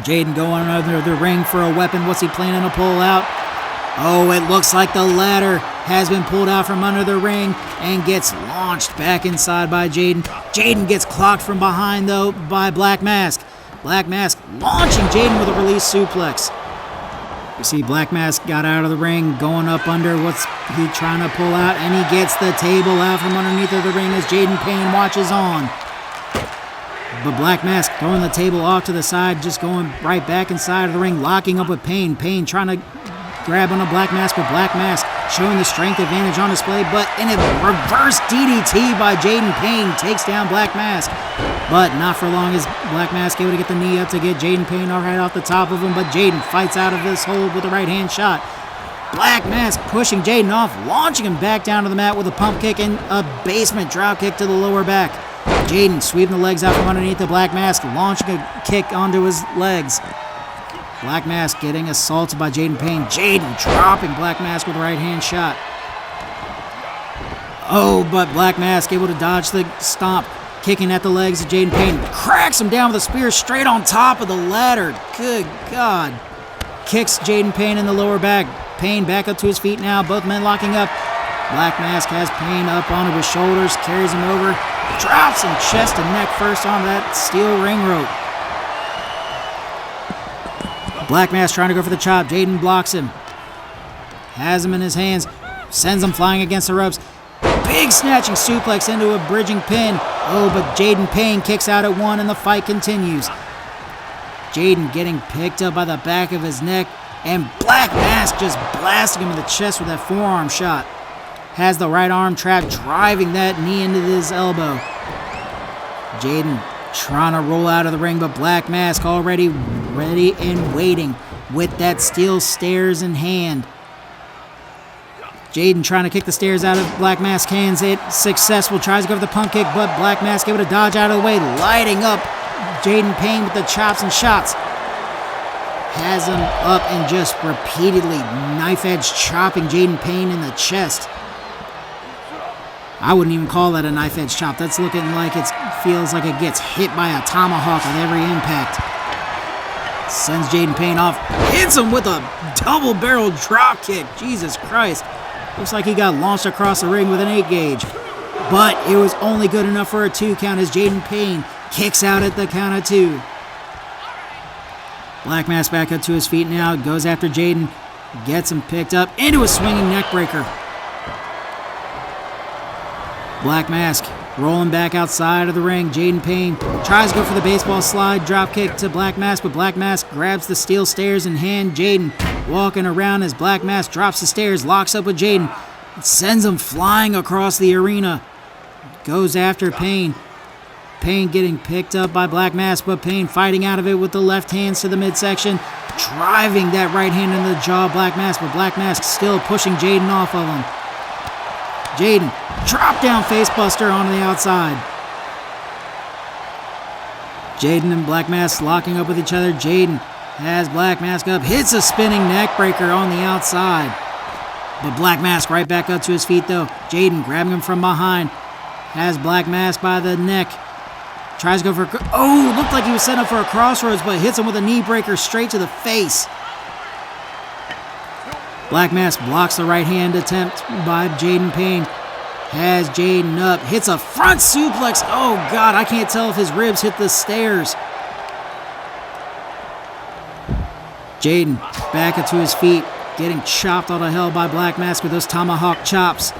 Jaden going under the ring for a weapon. What's he planning to pull out? Oh, it looks like the ladder has been pulled out from under the ring and gets launched back inside by Jaden. Jaden gets clocked from behind, though, by Black Mask. Black Mask launching Jaden with a release suplex. You see Black Mask got out of the ring, going up under. What's he trying to pull out? And he gets the table out from underneath of the ring as Jaden Payne watches on. But Black Mask throwing the table off to the side, just going right back inside of the ring, locking up with Payne. Payne trying to grab on a Black Mask, but Black Mask showing the strength advantage on display, but in a reverse DDT by Jaden Payne takes down Black Mask. But not for long is Black Mask able to get the knee up to get Jaden Payne right off the top of him, but Jaden fights out of this hold with a right-hand shot. Black Mask pushing Jaden off, launching him back down to the mat with a pump kick and a basement drop kick to the lower back. Jaden sweeping the legs out from underneath the Black Mask, launching a kick onto his legs. Black Mask getting assaulted by Jaden Payne. Jaden dropping Black Mask with a right-hand shot. Oh, but Black Mask able to dodge the stomp, kicking at the legs of Jaden Payne. Cracks him down with a spear straight on top of the ladder. Good God. Kicks Jaden Payne in the lower back. Payne back up to his feet now, both men locking up. Black Mask has Payne up onto his shoulders, carries him over, drops him chest and neck first onto that steel ring rope. Black Mask trying to go for the chop. Jaden blocks him. Has him in his hands. Sends him flying against the ropes. Big snatching suplex into a bridging pin. Oh, but Jaden Payne kicks out at one and the fight continues. Jaden getting picked up by the back of his neck. And Black Mask just blasting him in the chest with that forearm shot. Has the right arm trapped, driving that knee into his elbow. Jaden trying to roll out of the ring, but Black Mask already ready and waiting with that steel stairs in hand. Jaden trying to kick the stairs out of Black Mask's hands. It's successful. Tries to go for the pump kick, but Black Mask able to dodge out of the way, lighting up Jaden Payne with the chops and shots. Has him up and just repeatedly knife edge chopping Jaden Payne in the chest. I wouldn't even call that a knife edge chop. That's looking like it feels like it gets hit by a tomahawk with every impact. Sends Jaden Payne off. Hits him with a double barrel drop kick. Jesus Christ. Looks like he got launched across the ring with an 8-gauge. But it was only good enough for a 2 count as Jaden Payne kicks out at the count of 2. Black Mask back up to his feet now. Goes after Jaden. Gets him picked up into a swinging neckbreaker. Black Mask rolling back outside of the ring. Jaden Payne tries to go for the baseball slide drop kick to Black Mask, but Black Mask grabs the steel stairs in hand. Jaden walking around as Black Mask drops the stairs, locks up with Jaden, sends him flying across the arena. Goes after Payne. Payne getting picked up by Black Mask, but Payne fighting out of it with the left hands to the midsection, driving that right hand into the jaw of Black Mask, but Black Mask still pushing Jaden off of him. Jaden, drop down facebuster onto the outside. Jaden and Black Mask locking up with each other. Jaden has Black Mask up, hits a spinning neck breaker on the outside. But Black Mask right back up to his feet though. Jaden grabbing him from behind. Has Black Mask by the neck. Tries to go for looked like he was set up for a crossroads, but hits him with a knee breaker straight to the face. Black Mask blocks the right hand attempt by Jaden Payne. Has Jaden up. Hits a front suplex. Oh, God. I can't tell if his ribs hit the stairs. Jaden back up to his feet. Getting chopped out of hell by Black Mask with those tomahawk chops.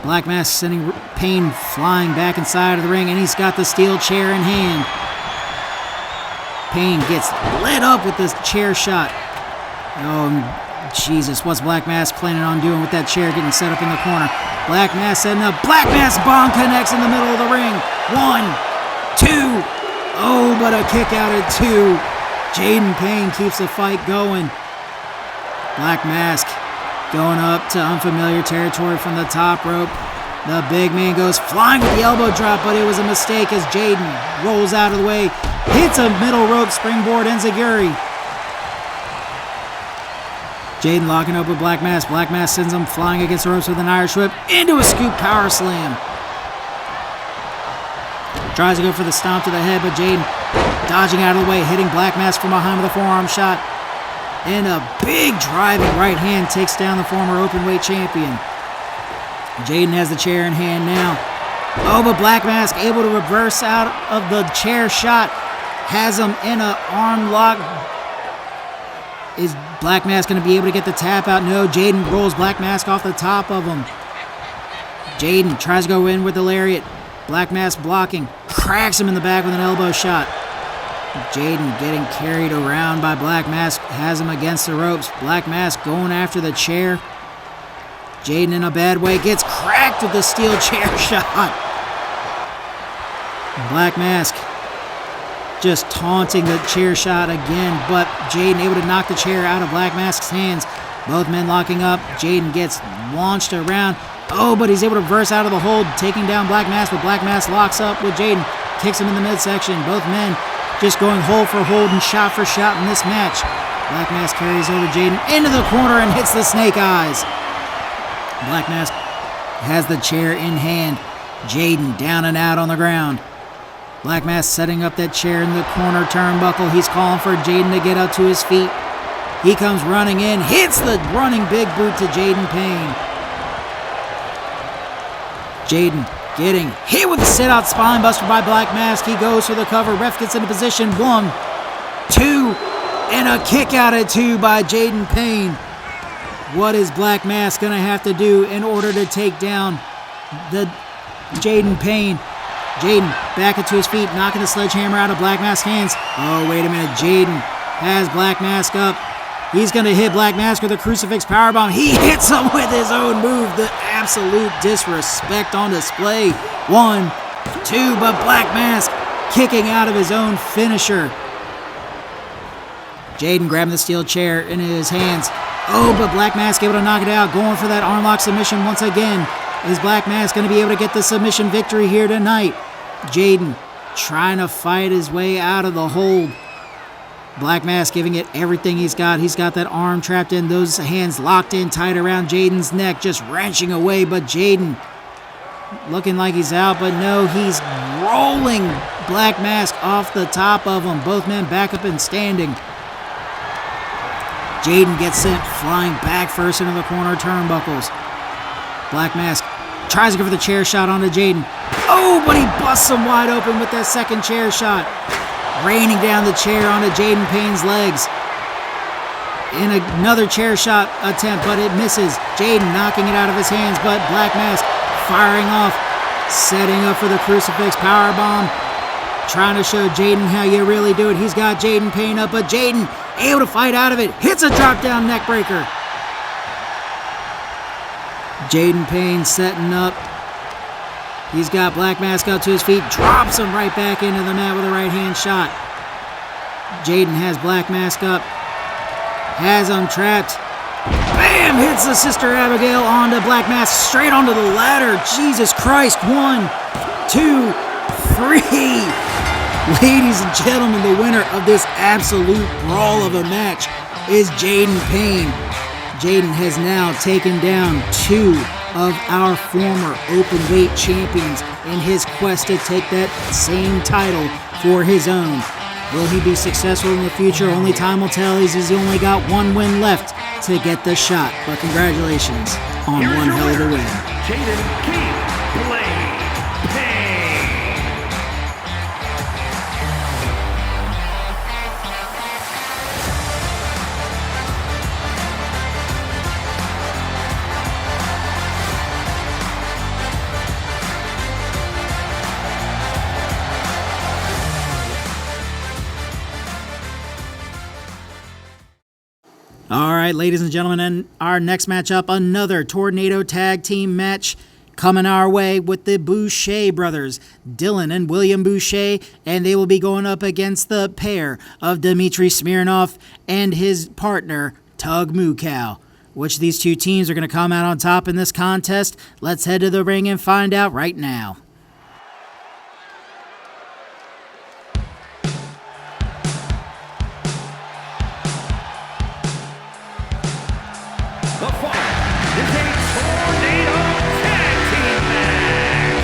Black Mask sending Payne flying back inside of the ring, and he's got the steel chair in hand. Payne gets lit up with this chair shot. Oh, Jesus, what's Black Mask planning on doing with that chair getting set up in the corner? Black Mask setting up. Black Mask bomb connects in the middle of the ring. 1, 2. Oh, but a kick out at 2. Jaden Payne keeps the fight going. Black Mask going up to unfamiliar territory from the top rope. The big man goes flying with the elbow drop, but it was a mistake as Jaden rolls out of the way. Hits a middle rope springboard enziguri. Jaden locking up with Black Mask. Black Mask sends him flying against the ropes with an Irish whip into a scoop power slam. Tries to go for the stomp to the head, but Jaden dodging out of the way, hitting Black Mask from behind with a forearm shot. And a big driving right hand takes down the former openweight champion. Jaden has the chair in hand now. Oh, but Black Mask able to reverse out of the chair shot. Has him in an arm lock. Is Black Mask going to be able to get the tap out? No, Jaden rolls Black Mask off the top of him. Jaden tries to go in with the lariat. Black Mask blocking, cracks him in the back with an elbow shot. Jaden getting carried around by Black Mask, has him against the ropes. Black Mask going after the chair. Jaden in a bad way, gets cracked with the steel chair shot. Black Mask just taunting the chair shot again, but Jaden able to knock the chair out of Black Mask's hands. Both men locking up. Jaden gets launched around. Oh, but he's able to reverse out of the hold, taking down Black Mask, but Black Mask locks up with Jaden, kicks him in the midsection. Both men just going hold for hold and shot for shot in this match. Black Mask carries over Jaden into the corner and hits the snake eyes. Black Mask has the chair in hand. Jaden down and out on the ground. Black Mask setting up that chair in the corner turnbuckle. He's calling for Jaden to get up to his feet. He comes running in, hits the running big boot to Jaden Payne. Jaden getting hit with a sit-out spine buster by Black Mask. He goes for the cover. Ref gets into position. 1, 2, and a kick out at 2 by Jaden Payne. What is Black Mask going to have to do in order to take down the Jaden Payne? Jaden back into his feet, knocking the sledgehammer out of Black Mask's hands. Oh, wait a minute. Jaden has Black Mask up. He's going to hit Black Mask with a crucifix powerbomb. He hits him with his own move. The absolute disrespect on display. 1, 2, but Black Mask kicking out of his own finisher. Jaden grabbing the steel chair in his hands. Oh, but Black Mask able to knock it out. Going for that armlock submission once again. Is Black Mask going to be able to get the submission victory here tonight? Jaden trying to fight his way out of the hold. Black Mask giving it everything he's got. He's got that arm trapped in, those hands locked in tight around Jaden's neck, just wrenching away. But Jaden looking like he's out, but no, he's rolling Black Mask off the top of him. Both men back up and standing. Jaden gets sent flying back first into the corner turnbuckles. Black Mask tries to go for the chair shot onto Jaden. Oh, but he busts him wide open with that second chair shot. Raining down the chair onto Jaden Payne's legs. In another chair shot attempt, but it misses. Jaden knocking it out of his hands, but Black Mask firing off, setting up for the crucifix powerbomb. Trying to show Jaden how you really do it. He's got Jaden Payne up, but Jaden able to fight out of it. Hits a drop down neck breaker. Jaden Payne setting up. He's got Black Mask up to his feet, drops him right back into the mat with a right hand shot. Jaden has Black Mask up, has him trapped. Bam! Hits the Sister Abigail onto Black Mask, straight onto the ladder. Jesus Christ, 1, 2, 3. Ladies and gentlemen, the winner of this absolute brawl of a match is Jaden Payne. Jaden has now taken down 2 of our former openweight champions in his quest to take that same title for his own. Will he be successful in the future? Only time will tell. He's only got 1 win left to get the shot. But congratulations on
Here's
one
your
hell of a
winner,
win.
Jaden Keith Blade Payne.
All right, ladies and gentlemen, and our next matchup, another Tornado Tag Team match coming our way with the Boucher brothers, Dylan and William Boucher, and they will be going up against the pair of Dmitry Smirnov and his partner, Tug Mukow. Which of these two teams are going to come out on top in this contest? Let's head to the ring and find out right now.
The following is a Tornado Tag Team match.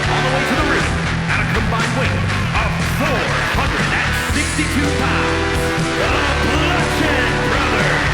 On the way to the ring, at a combined weight of 462 pounds, the Bloodshed Brothers.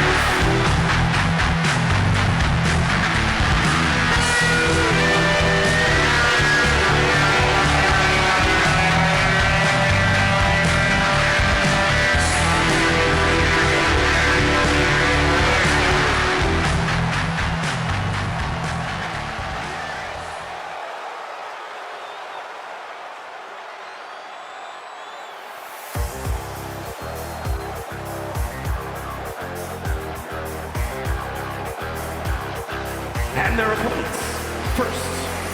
and their opponents. First,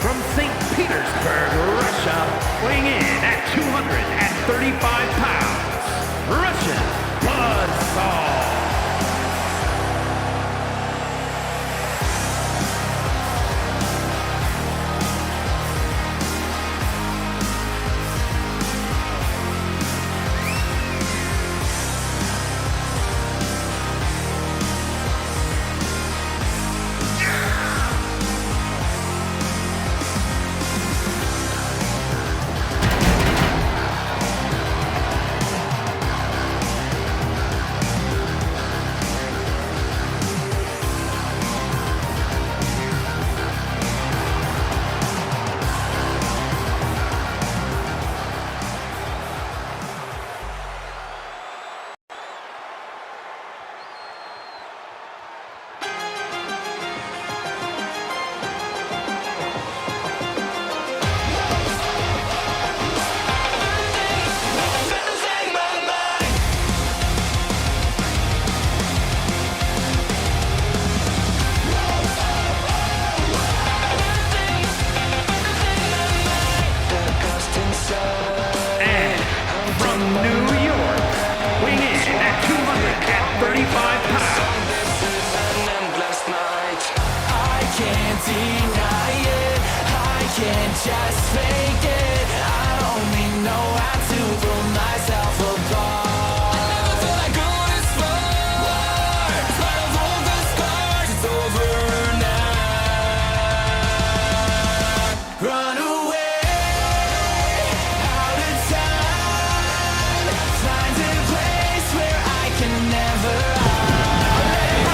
from St. Petersburg, Russia, weighing in at 235 pounds, Russian Buzzsaw.
Just fake it. I only know how to pull myself apart. I never thought I'd go this far. In spite of all the scars, it's over now. Run away, out of time. Find a place where I can never hide.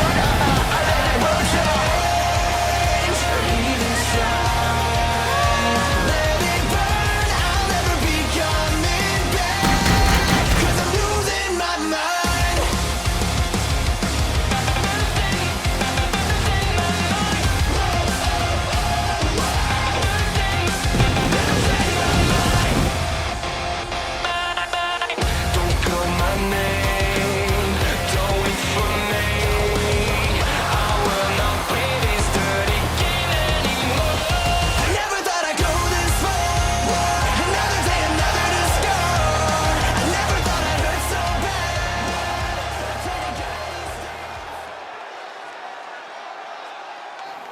I won't change or even try.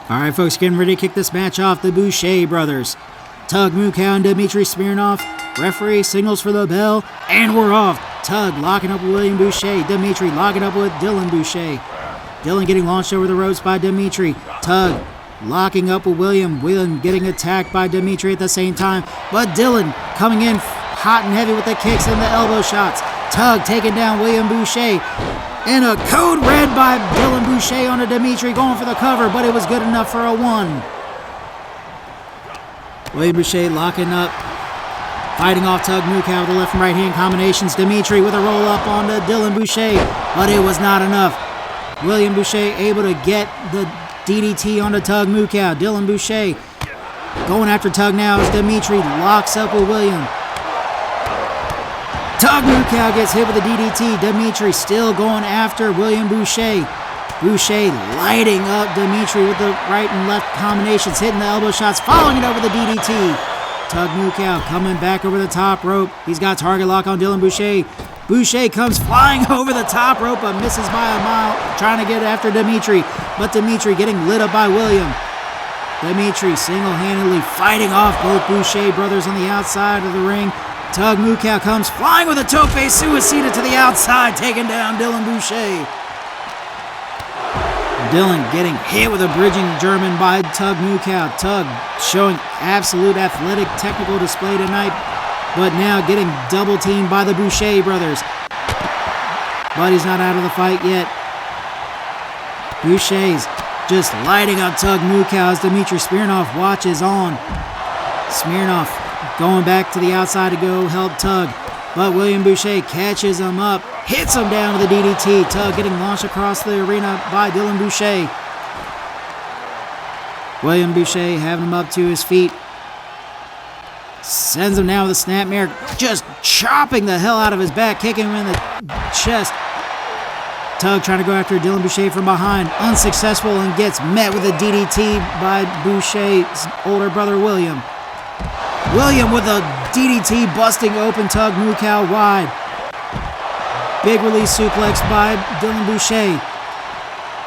All right, folks, getting ready to kick this match off. The Boucher brothers, Tug Mukow and Dmitry Smirnov. Referee signals for the bell, and we're off. Tug locking up with William Boucher. Dmitry locking up with Dylan Boucher. Dylan getting launched over the ropes by Dmitry. Tug locking up with William. William getting attacked by Dmitry at the same time. But Dylan coming in hot and heavy with the kicks and the elbow shots. Tug taking down William Boucher. And a code red by Dylan Boucher onto Dmitry, going for the cover, but it was good enough for a 1. William Boucher locking up, fighting off Tug Mukow with the left and right hand combinations. Dmitry with a roll up onto Dylan Boucher, but it was not enough. William Boucher able to get the DDT onto Tug Mukow. Dylan Boucher going after Tug now as Dmitry locks up with William. Tug Mukow gets hit with the DDT. Dmitry still going after William Boucher. Boucher lighting up Dmitry with the right and left combinations, hitting the elbow shots, following it over the DDT. Tug Mukow coming back over the top rope. He's got target lock on Dylan Boucher. Boucher comes flying over the top rope but misses by a mile, trying to get after Dmitry. But Dmitry getting lit up by William. Dmitry single-handedly fighting off both Boucher brothers on the outside of the ring. Tug Mukow comes flying with a tope suicida to the outside, taking down Dylan Boucher. Dylan getting hit with a bridging German by Tug Mukow. Tug showing absolute athletic technical display tonight, but now getting double teamed by the Boucher brothers. But he's not out of the fight yet. Boucher's just lighting up Tug Mukow as Dmitry Smirnov watches on. Smirnov going back to the outside to go help Tug, but William Boucher catches him up, hits him down with a DDT. Tug getting launched across the arena by Dylan Boucher. William Boucher having him up to his feet. Sends him down with a snapmare, just chopping the hell out of his back, kicking him in the chest. Tug trying to go after Dylan Boucher from behind. Unsuccessful and gets met with a DDT by Boucher's older brother, William. William with a DDT busting open Tug Mukow wide. Big release suplex by Dylan Boucher.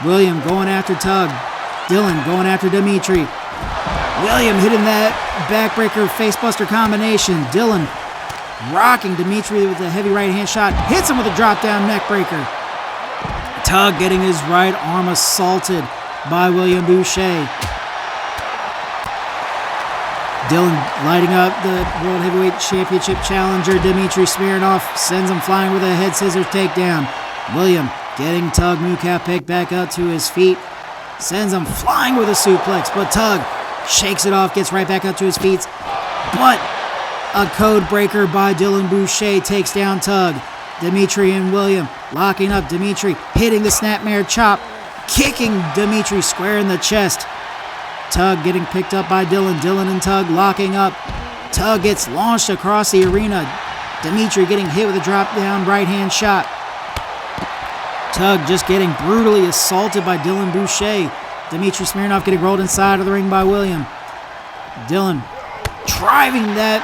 William going after Tug. Dylan going after Dimitri. William hitting that backbreaker facebuster combination. Dylan rocking Dimitri with a heavy right hand shot. Hits him with a drop down neck breaker. Tug getting his right arm assaulted by William Boucher. Dylan lighting up the World Heavyweight Championship challenger Dmitry Smirnov, sends him flying with a head scissors takedown. William getting Tug Mukow picked back up to his feet, sends him flying with a suplex, but Tug shakes it off, gets right back up to his feet. But a code breaker by Dylan Boucher takes down Tug. Dmitry and William locking up. Dmitry hitting the snapmare chop, kicking Dmitry square in the chest. Tug getting picked up by Dylan. Dylan and Tug locking up. Tug gets launched across the arena. Dmitry getting hit with a drop down right hand shot. Tug just getting brutally assaulted by Dylan Boucher. Dmitry Smirnov getting rolled inside of the ring by William. Dylan driving that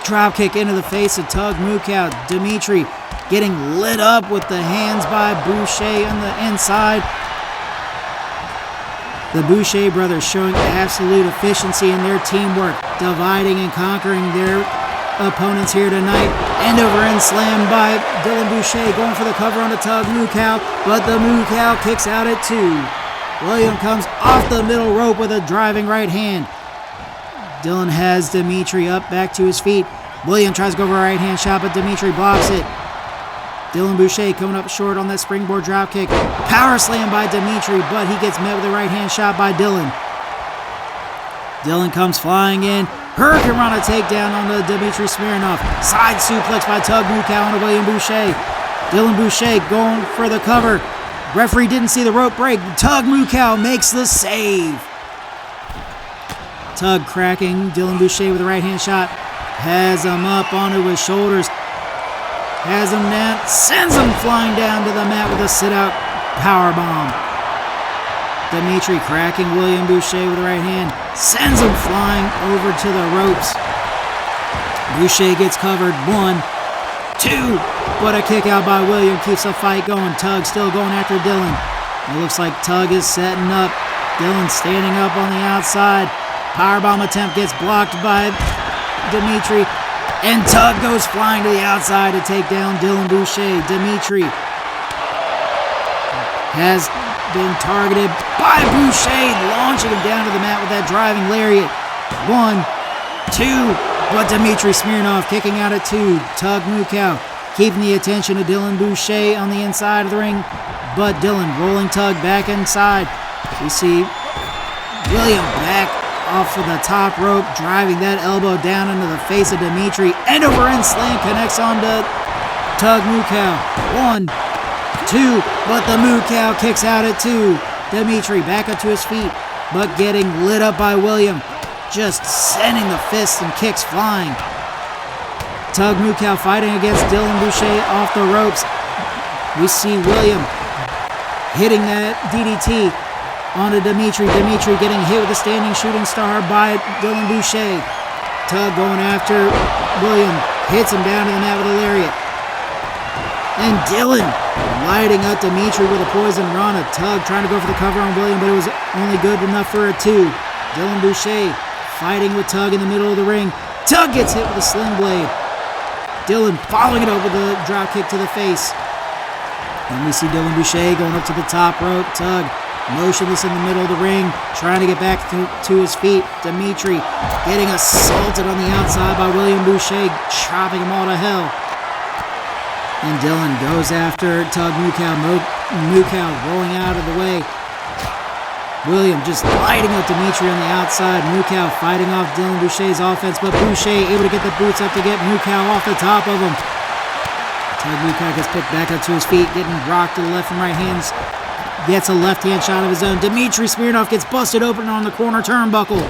drop kick into the face of Tug Mukow. Dmitry getting lit up with the hands by Boucher on the inside. The Boucher brothers showing absolute efficiency in their teamwork, dividing and conquering their opponents here tonight. End over end slam by Dylan Boucher, going for the cover on the Tug Mukow, but the Mukow kicks out at 2. William comes off the middle rope with a driving right hand. Dylan has Dmitry up back to his feet. William tries to go for a right hand shot, but Dmitry blocks it. Dylan Boucher coming up short on that springboard dropkick. Power slam by Dmitry, but he gets met with a right hand shot by Dylan. Dylan comes flying in. Hurricane Rana takedown on the Dmitry Smirnov. Side suplex by Tug Mukow on William Boucher. Dylan Boucher going for the cover. Referee didn't see the rope break. Tug Mukow makes the save. Tug cracking Dylan Boucher with a right hand shot. Has him up onto his shoulders. Has him down. Sends him flying down to the mat with a sit-out powerbomb. Dmitry cracking William Boucher with the right hand. Sends him flying over to the ropes. Boucher gets covered. 1, 2. What a kick out by William. Keeps the fight going. Tug still going after Dylan. It looks like Tug is setting up. Dylan standing up on the outside. Powerbomb attempt gets blocked by Dmitry. And Tug goes flying to the outside to take down Dylan Boucher. Dmitry has been targeted by Boucher, launching him down to the mat with that driving lariat. 1, 2, but Dmitry Smirnov kicking out at 2. Tug Mukow keeping the attention of Dylan Boucher on the inside of the ring, but Dylan rolling Tug back inside. We see William back off of the top rope, driving that elbow down into the face of Dmitry. End over end slam connects on to Tug Mukow. 1, 2, but the Mukow kicks out at 2. Dmitry back up to his feet, but getting lit up by William, just sending the fists and kicks flying. Tug Mukow fighting against Dylan Boucher off the ropes. We see William hitting that DDT onto Dmitry. Dmitry getting hit with a standing shooting star by Dylan Boucher. Tug going after William. Hits him down to the mat with a lariat. And Dylan lighting up Dmitry with a poison Rana. Tug trying to go for the cover on William, but it was only good enough for a 2. Dylan Boucher fighting with Tug in the middle of the ring. Tug gets hit with a sling blade. Dylan following it up with a drop kick to the face. And we see Dylan Boucher going up to the top rope. Tug motionless in the middle of the ring, trying to get back to his feet. Dmitry getting assaulted on the outside by William Boucher, chopping him all to hell. And Dylan goes after Tug Mukow. Mukow rolling out of the way. William just lighting up Dmitry on the outside. Mukow fighting off Dylan Boucher's offense, but Boucher able to get the boots up to get Mukow off the top of him. Tug Mukow gets picked back up to his feet, getting rocked to the left and right hands. Gets a left-hand shot of his own. Dmitry Smirnov gets busted open on the corner turnbuckle.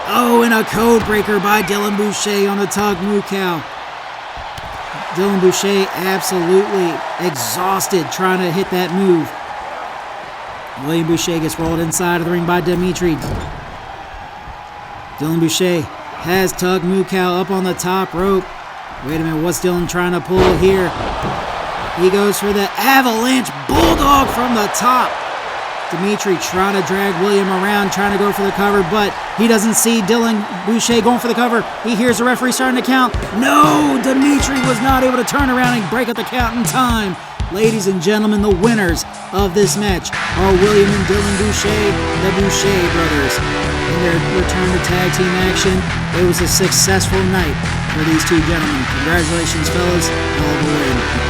Oh, and a code breaker by Dylan Boucher on the Tug Mukow. Dylan Boucher absolutely exhausted trying to hit that move. William Boucher gets rolled inside of the ring by Dimitri. Dylan Boucher has Tug Mukau up on the top rope. Wait a minute, what's Dylan trying to pull here? He goes for the avalanche bulldog from the top. Dimitri trying to drag William around, trying to go for the cover, but he doesn't see Dylan Boucher going for the cover. He hears the referee starting to count. No, Dimitri was not able to turn around and break up the count in time. Ladies and gentlemen, the winners of this match are William and Dylan Boucher, the Boucher brothers. In their return to tag team action, it was a successful night for these two gentlemen. Congratulations, fellas. All the way.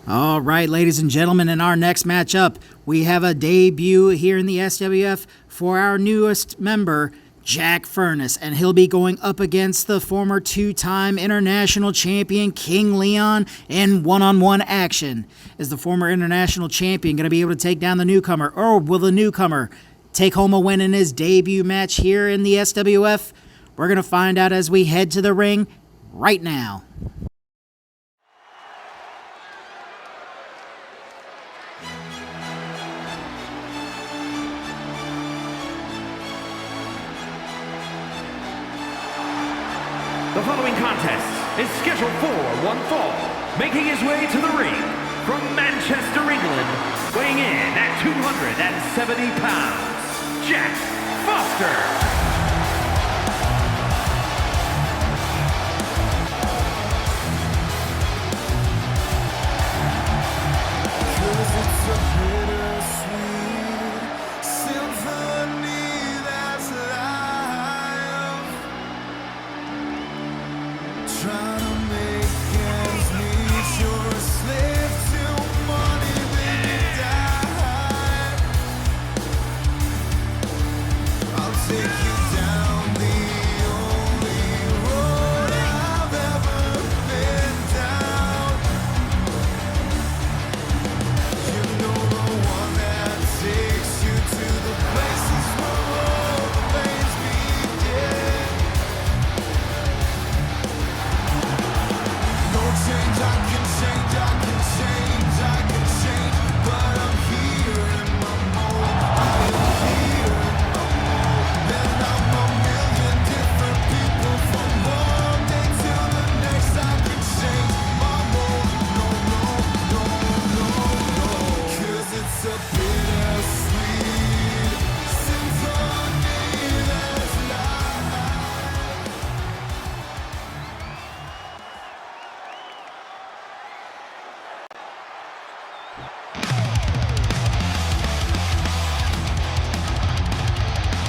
All right, ladies and gentlemen, in our next matchup, we have a debut here in the SWF for our newest member, Jack Furnace, and he'll be going up against the former two-time international champion, King Leon, in one-on-one action. Is the former international champion going to be able to take down the newcomer, or will the newcomer take home a win in his debut match here in the SWF? We're going to find out as we head to the ring right now.
The following contest is scheduled for one fall. Making his way to the ring from Manchester, England, weighing in at 270 pounds, Jack Foster.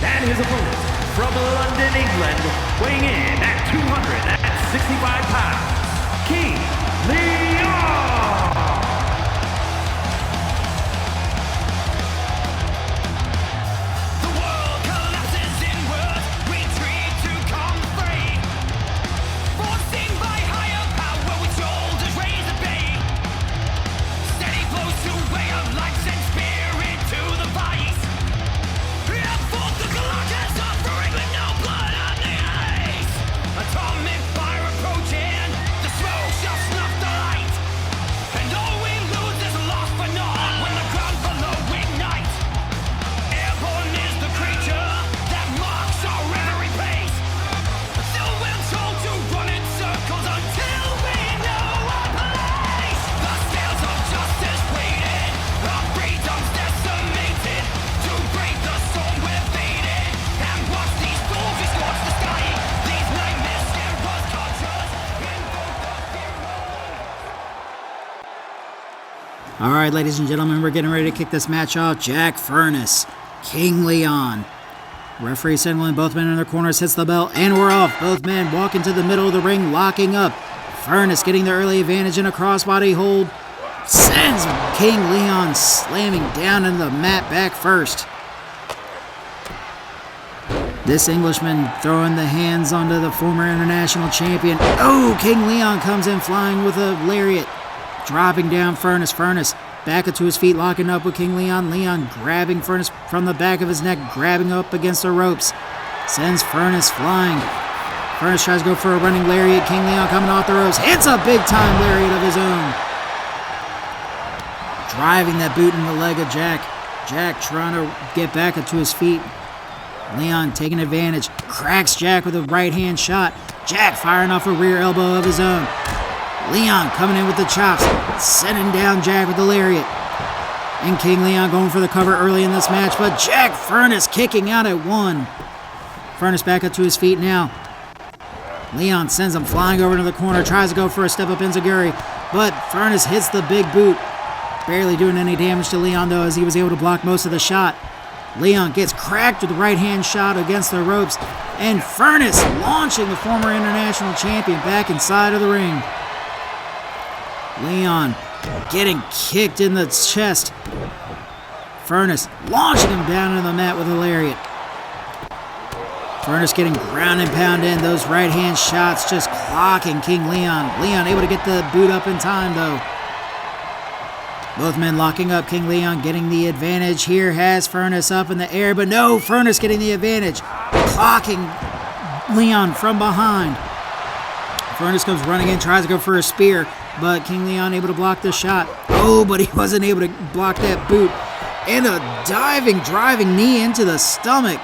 And his opponent from London, England, weighing in at 265 pounds, King Leon.
The world collapses inward, retreat to come free. Forcing by higher power with shoulders raised at bay. Steady flows to way of life, send spirit to the vice. The Galactus offering with no blood on the ice. Atomic fire approaching, the smoke shall snuff the light. And all we lose is lost for naught when the ground below ignites. Airborne is the creature that marks our every pace. Still we're told to run in circles until we know our place. The scales of justice weighted, our freedom's decimated. To break the storm we're faded, and watch these fools scorch the sky. These nightmares scare us, conscious, invoke the fear of.
All right, ladies and gentlemen, we're getting ready to kick this match off. Jack Furnace, King Leon. Referee signaling both men in their corners, hits the bell, and we're off. Both men walk into the middle of the ring, locking up. Furnace getting the early advantage in a crossbody hold. sends King Leon slamming down into the mat back first. This Englishman throwing the hands onto the former international champion. Oh, King Leon comes in flying with a lariat. Dropping down Furnace. Furnace back up to his feet, locking up with King Leon. Leon grabbing Furnace from the back of his neck, grabbing up against the ropes. Sends Furnace flying. Furnace tries to go for a running lariat. King Leon coming off the ropes. Hits a big-time lariat of his own. Driving that boot in the leg of Jack. Jack trying to get back up to his feet. Leon taking advantage. Cracks Jack with a right-hand shot. Jack firing off a rear elbow of his own. Leon coming in with the chops. Sending down Jack with the lariat. And King Leon going for the cover early in this match. But Jack Furnace kicking out at 1. Furnace back up to his feet now. Leon sends him flying over to the corner. Tries to go for a step-up enziguri. But Furnace hits the big boot. Barely doing any damage to Leon, though, as he was able to block most of the shot. Leon gets cracked with the right-hand shot against the ropes. And Furnace launching the former international champion back inside of the ring. Leon getting kicked in the chest. Furnace launching him down on the mat with a lariat. Furnace getting ground and pound in. Those right-hand shots just clocking King Leon. Leon able to get the boot up in time, though. Both men locking up. King Leon getting the advantage here. Has Furnace up in the air, but no, Furnace getting the advantage. Clocking Leon from behind. Furnace comes running in, tries to go for a spear, but King Leon able to block the shot. Oh, but he wasn't able to block that boot. And a driving knee into the stomach.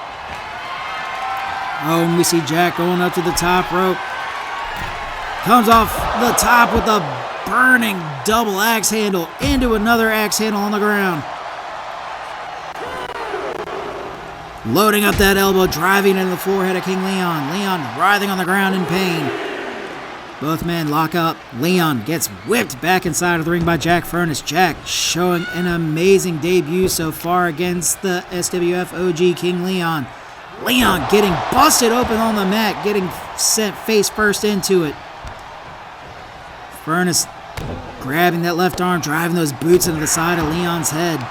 Oh, and we see Jack going up to the top rope. Comes off the top with a burning double axe handle into another axe handle on the ground. Loading up that elbow, driving into the forehead of King Leon. Leon writhing on the ground in pain. Both men lock up. Leon gets whipped back inside of the ring by Jack Furnace. Jack showing an amazing debut so far against the SWF OG King Leon. Leon getting busted open on the mat, getting sent face first into it. Furnace grabbing that left arm, driving those boots into the side of Leon's head.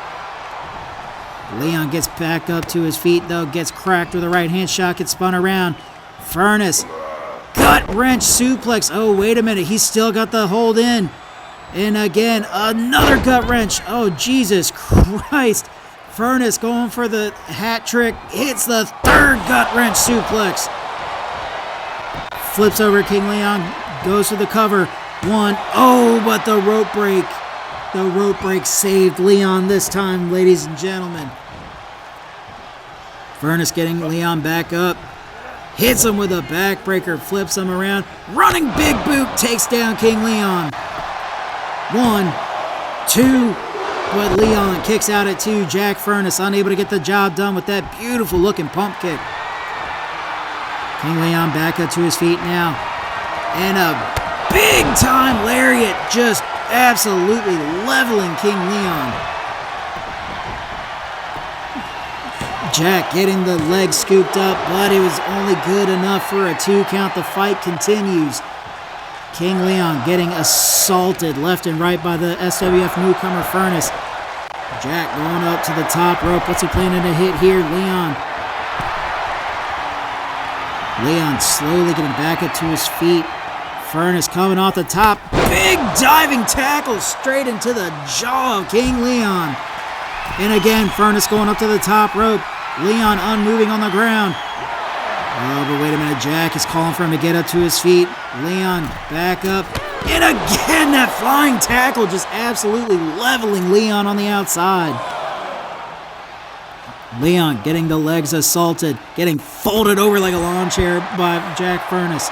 Leon gets back up to his feet, though, gets cracked with a right-hand shot, gets spun around. Furnace, gut-wrench suplex. Oh, wait a minute, he's still got the hold in. And again, another gut-wrench. Oh, Jesus Christ. Furnace going for the hat trick, hits the third gut-wrench suplex. Flips over King Leon, goes for the cover. 1. Oh, but the rope break. The rope break saved Leon this time, ladies and gentlemen. Furnace getting Leon back up. Hits him with a backbreaker, flips him around. Running big boot, takes down King Leon. 1, 2, but Leon kicks out at 2. Jack Furnace unable to get the job done with that beautiful looking pump kick. King Leon back up to his feet now. And a big time lariat, just absolutely leveling King Leon. Jack getting the leg scooped up, but it was only good enough for a 2 count. The fight continues. King Leon getting assaulted left and right by the SWF newcomer Furnace. Jack going up to the top rope. What's he planning to hit here? Leon slowly getting back up to his feet. Furnace coming off the top. Big diving tackle straight into the jaw of King Leon. And again, Furnace going up to the top rope. Leon unmoving on the ground. Oh, but wait a minute. Jack is calling for him to get up to his feet. Leon back up. And again, that flying tackle just absolutely leveling Leon on the outside. Leon getting the legs assaulted, getting folded over like a lawn chair by Jack Furnace.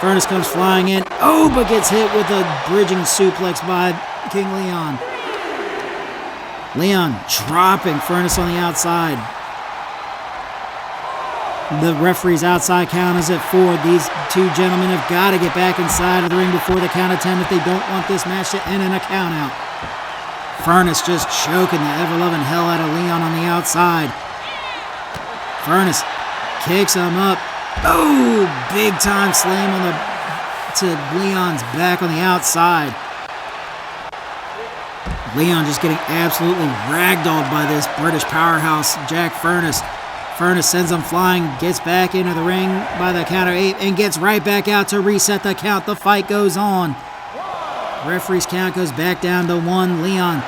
Furnace comes flying in. Oh, but gets hit with a bridging suplex by King Leon. Leon dropping Furnace on the outside. The referee's outside count is at 4. These two gentlemen have got to get back inside of the ring before the count of 10 if they don't want this match to end in a count out. Furnace just choking the ever-loving hell out of Leon on the outside. Furnace kicks him up. Oh, big time slam to Leon's back on the outside. Leon just getting absolutely ragdolled by this British powerhouse, Jack Furnace. Furnace sends him flying, gets back into the ring by the count of 8, and gets right back out to reset the count. The fight goes on. Referee's count goes back down to 1. Leon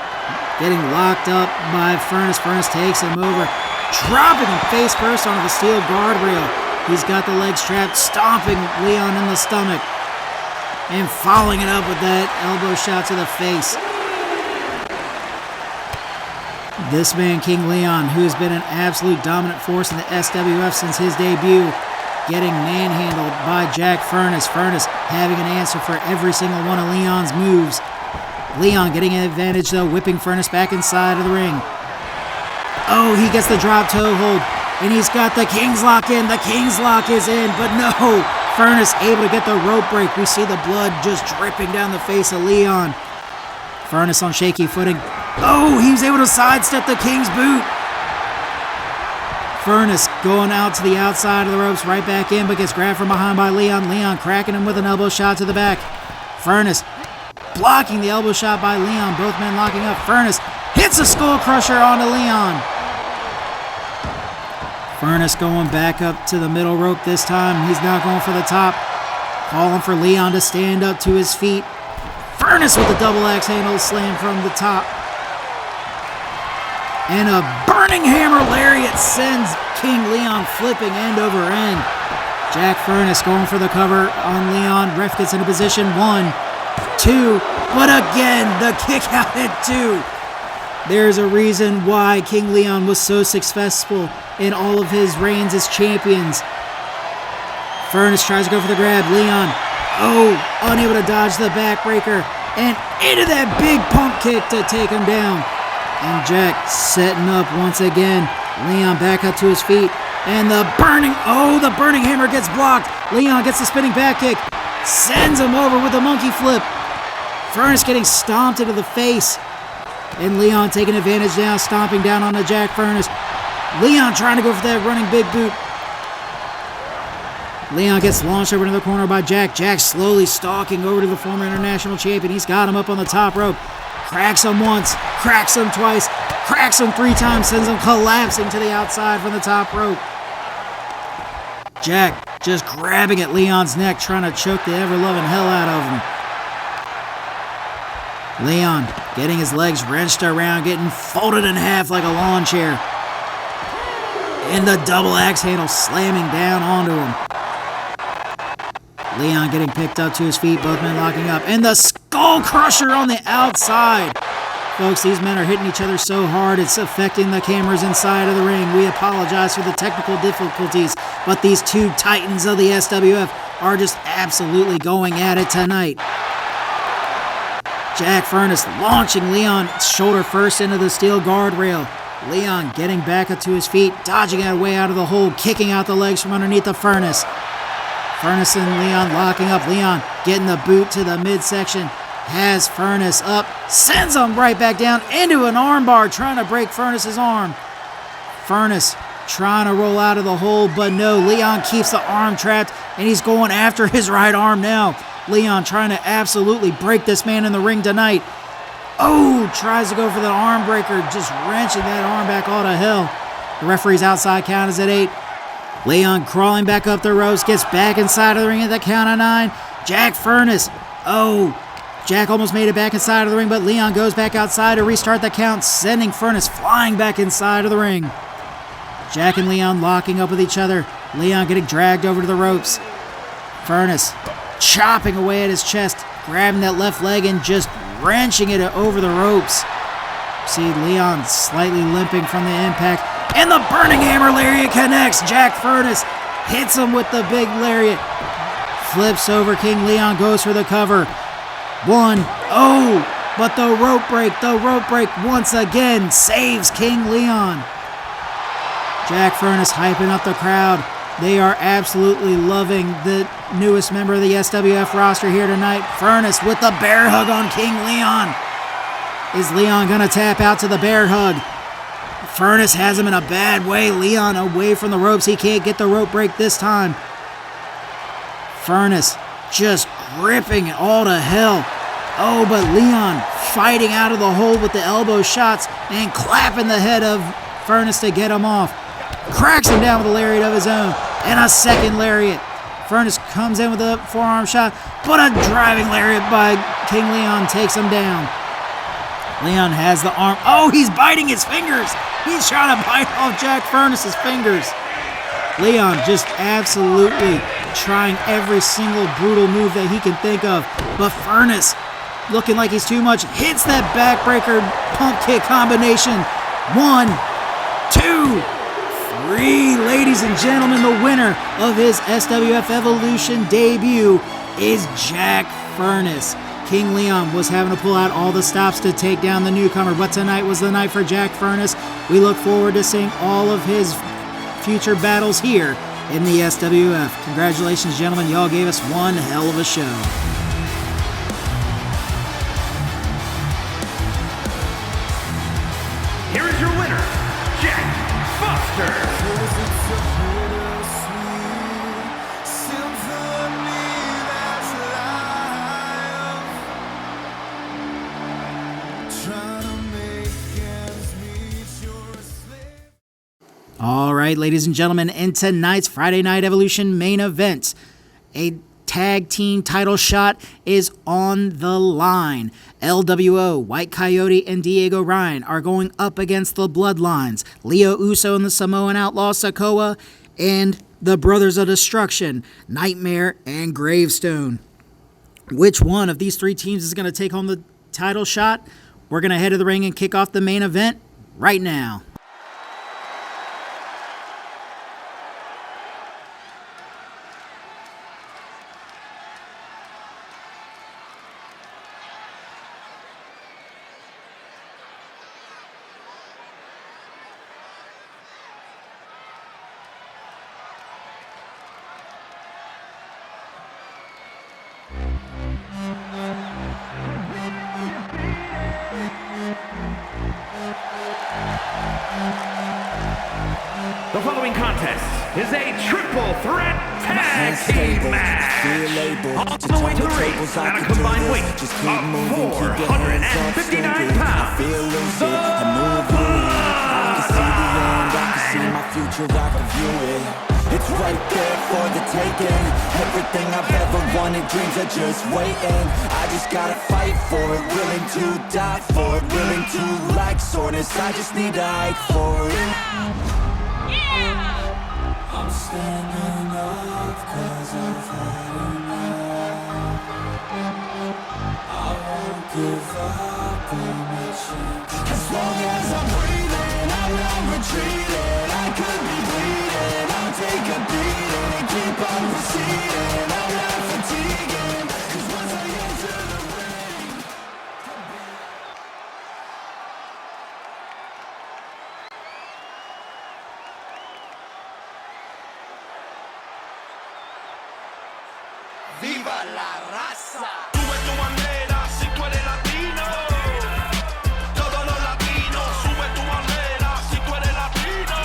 getting locked up by Furnace. Furnace takes him over, dropping him face first onto the steel guardrail. He's got the legs trapped, stomping Leon in the stomach, and following it up with that elbow shot to the face. This man, King Leon, who has been an absolute dominant force in the SWF since his debut, getting manhandled by Jack Furnace. Furnace having an answer for every single one of Leon's moves. Leon getting an advantage, though, whipping Furnace back inside of the ring. Oh, he gets the drop toe hold, and he's got the King's Lock in. The King's Lock is in, but no. Furnace able to get the rope break. We see the blood just dripping down the face of Leon. Furnace on shaky footing. Oh, he was able to sidestep the King's boot. Furnace going out to the outside of the ropes, right back in, but gets grabbed from behind by Leon. Leon cracking him with an elbow shot to the back. Furnace blocking the elbow shot by Leon. Both men locking up. Furnace hits a skull crusher onto Leon. Furnace going back up to the middle rope this time. He's now going for the top. Calling for Leon to stand up to his feet. Furnace with the double axe handle slam from the top. And a burning hammer lariat sends King Leon flipping end over end. Jack Furnace going for the cover on Leon. Ref gets into position. 1, 2, but again, the kick out at 2. There's a reason why King Leon was so successful in all of his reigns as champions. Furnace tries to go for the grab. Leon, unable to dodge the backbreaker, and into that big pump kick to take him down. And Jack setting up once again. Leon back up to his feet. And the burning hammer gets blocked. Leon gets the spinning back kick. Sends him over with a monkey flip. Furnace getting stomped into the face. And Leon taking advantage now, stomping down on the Jack Furnace. Leon trying to go for that running big boot. Leon gets launched over to the corner by Jack. Jack slowly stalking over to the former international champion. He's got him up on the top rope. Cracks him once, cracks him twice, cracks him 3 times, sends him collapsing to the outside from the top rope. Jack just grabbing at Leon's neck, trying to choke the ever-loving hell out of him. Leon getting his legs wrenched around, getting folded in half like a lawn chair. And the double axe handle slamming down onto him. Leon getting picked up to his feet, both men locking up. And the skull crusher on the outside. Folks, these men are hitting each other so hard, it's affecting the cameras inside of the ring. We apologize for the technical difficulties, but these 2 titans of the SWF are just absolutely going at it tonight. Jack Furnace launching Leon shoulder first into the steel guardrail. Leon getting back up to his feet, dodging out way out of the hole, kicking out the legs from underneath the Furnace. Furnace and Leon locking up. Leon getting the boot to the midsection. Has Furnace up. Sends him right back down into an armbar, trying to break Furnace's arm. Furnace trying to roll out of the hole, but no. Leon keeps the arm trapped, and he's going after his right arm now. Leon trying to absolutely break this man in the ring tonight. Tries to go for the arm breaker, just wrenching that arm back all to hell. The referee's outside count is at 8. Leon crawling back up the ropes, gets back inside of the ring at the count of 9. Jack Furnace. Jack almost made it back inside of the ring, but Leon goes back outside to restart the count, sending Furnace flying back inside of the ring. Jack and Leon locking up with each other. Leon getting dragged over to the ropes. Furnace chopping away at his chest, grabbing that left leg and just wrenching it over the ropes. See Leon slightly limping from the impact. And the burning hammer lariat connects. Jack Furnace hits him with the big lariat. Flips over King Leon, goes for the cover. 1, but the rope break once again saves King Leon. Jack Furnace hyping up the crowd. They are absolutely loving the newest member of the SWF roster here tonight. Furnace with the bear hug on King Leon. Is Leon gonna tap out to the bear hug? Furnace has him in a bad way. Leon away from the ropes. He can't get the rope break this time. Furnace just gripping it all to hell. But Leon fighting out of the hold with the elbow shots and clapping the head of Furnace to get him off. Cracks him down with a lariat of his own and a second lariat. Furnace comes in with a forearm shot, but a driving lariat by King Leon takes him down. Leon has the arm. Oh, he's biting his fingers. He's trying to bite off Jack Furnace's fingers. Leon just absolutely trying every single brutal move that he can think of. But Furnace, looking like he's too much, hits that backbreaker pump kick combination. 1, 2, 3. Ladies and gentlemen, the winner of his SWF Evolution debut is Jack Furnace. King Leon was having to pull out all the stops to take down the newcomer, but tonight was the night for Jack Furnace. We look forward to seeing all of his future battles here in the SWF. Congratulations, gentlemen. Y'all gave us one hell of a show.
Here is your winner, Jack Foster.
All right, ladies and gentlemen, in tonight's Friday Night Evolution main event, a tag team title shot is on the line. LWO, White Coyote, and Diego Ryan are going up against the Bloodlines, Leo Uso and the Samoan Outlaw Sikoa, and the Brothers of Destruction, Nightmare and Gravestone. Which one of these three teams is going to take home the title shot? We're going to head to the ring and kick off the main event right now.
The following contest is a triple threat tag team match. On the way to the ring at a combined weight of 459 pounds. The
It's right there for the taking. Everything I've ever wanted, dreams are just waiting. I just gotta fight for it, willing to die for it, willing to like soreness. I just need to hike for it. I'm standing up 'cause I've had enough. I won't give up on my chance. As long as I'm breathing, I'm not retreating. I could be bleeding, I'll take a beating and keep on proceeding. I'm not fatiguing, 'cause once I enter the ring.
¡Viva la raza!
Sube tu bandera si tú eres latino. Todos los latinos, sube tu bandera si tú eres latino.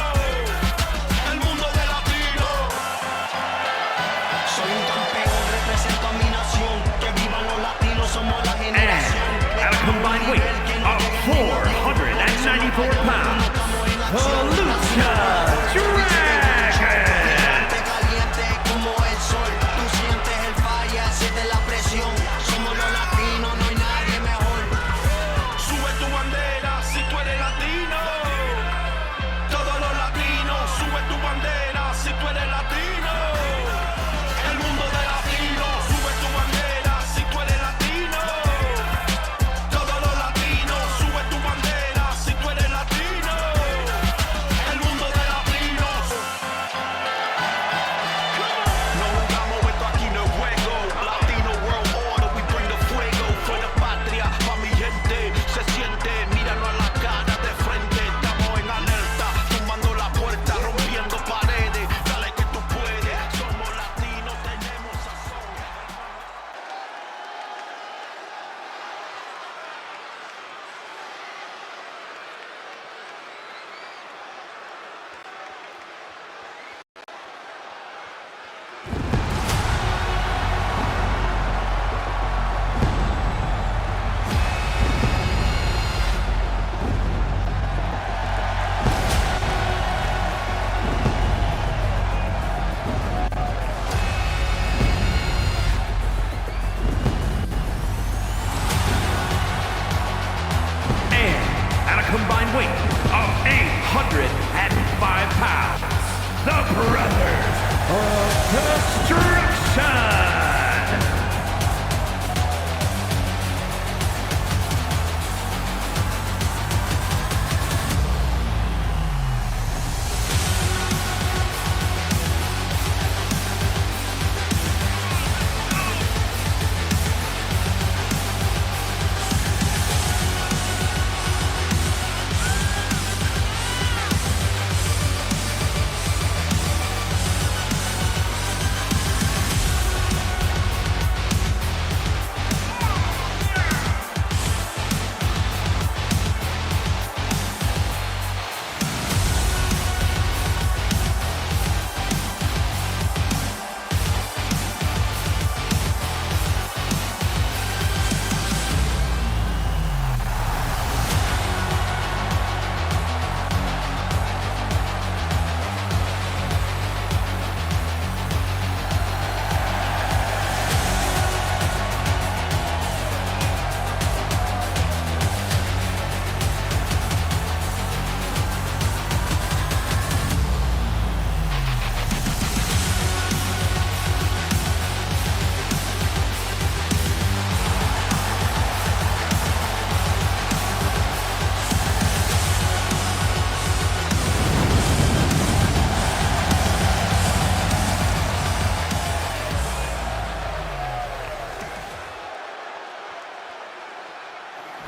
El mundo de latino.
Soy un campeón, represento a mi nación. Que vivan los latinos, somos la generación.
and at a combined weight of 494 pounds, the Lucha Dragon.
Caliente como el sol, tú sientes el falla, sientes la presión. Somos los latinos, no hay nadie mejor.
Sube tu bandera si tú eres latino. Todos los latinos, sube tu bandera si tú eres latino. El mundo de latino, sube tu bandera si tú eres latino. Todos los latinos, sube tu bandera si tú eres latino.
105 pounds, the Brothers of Destruction.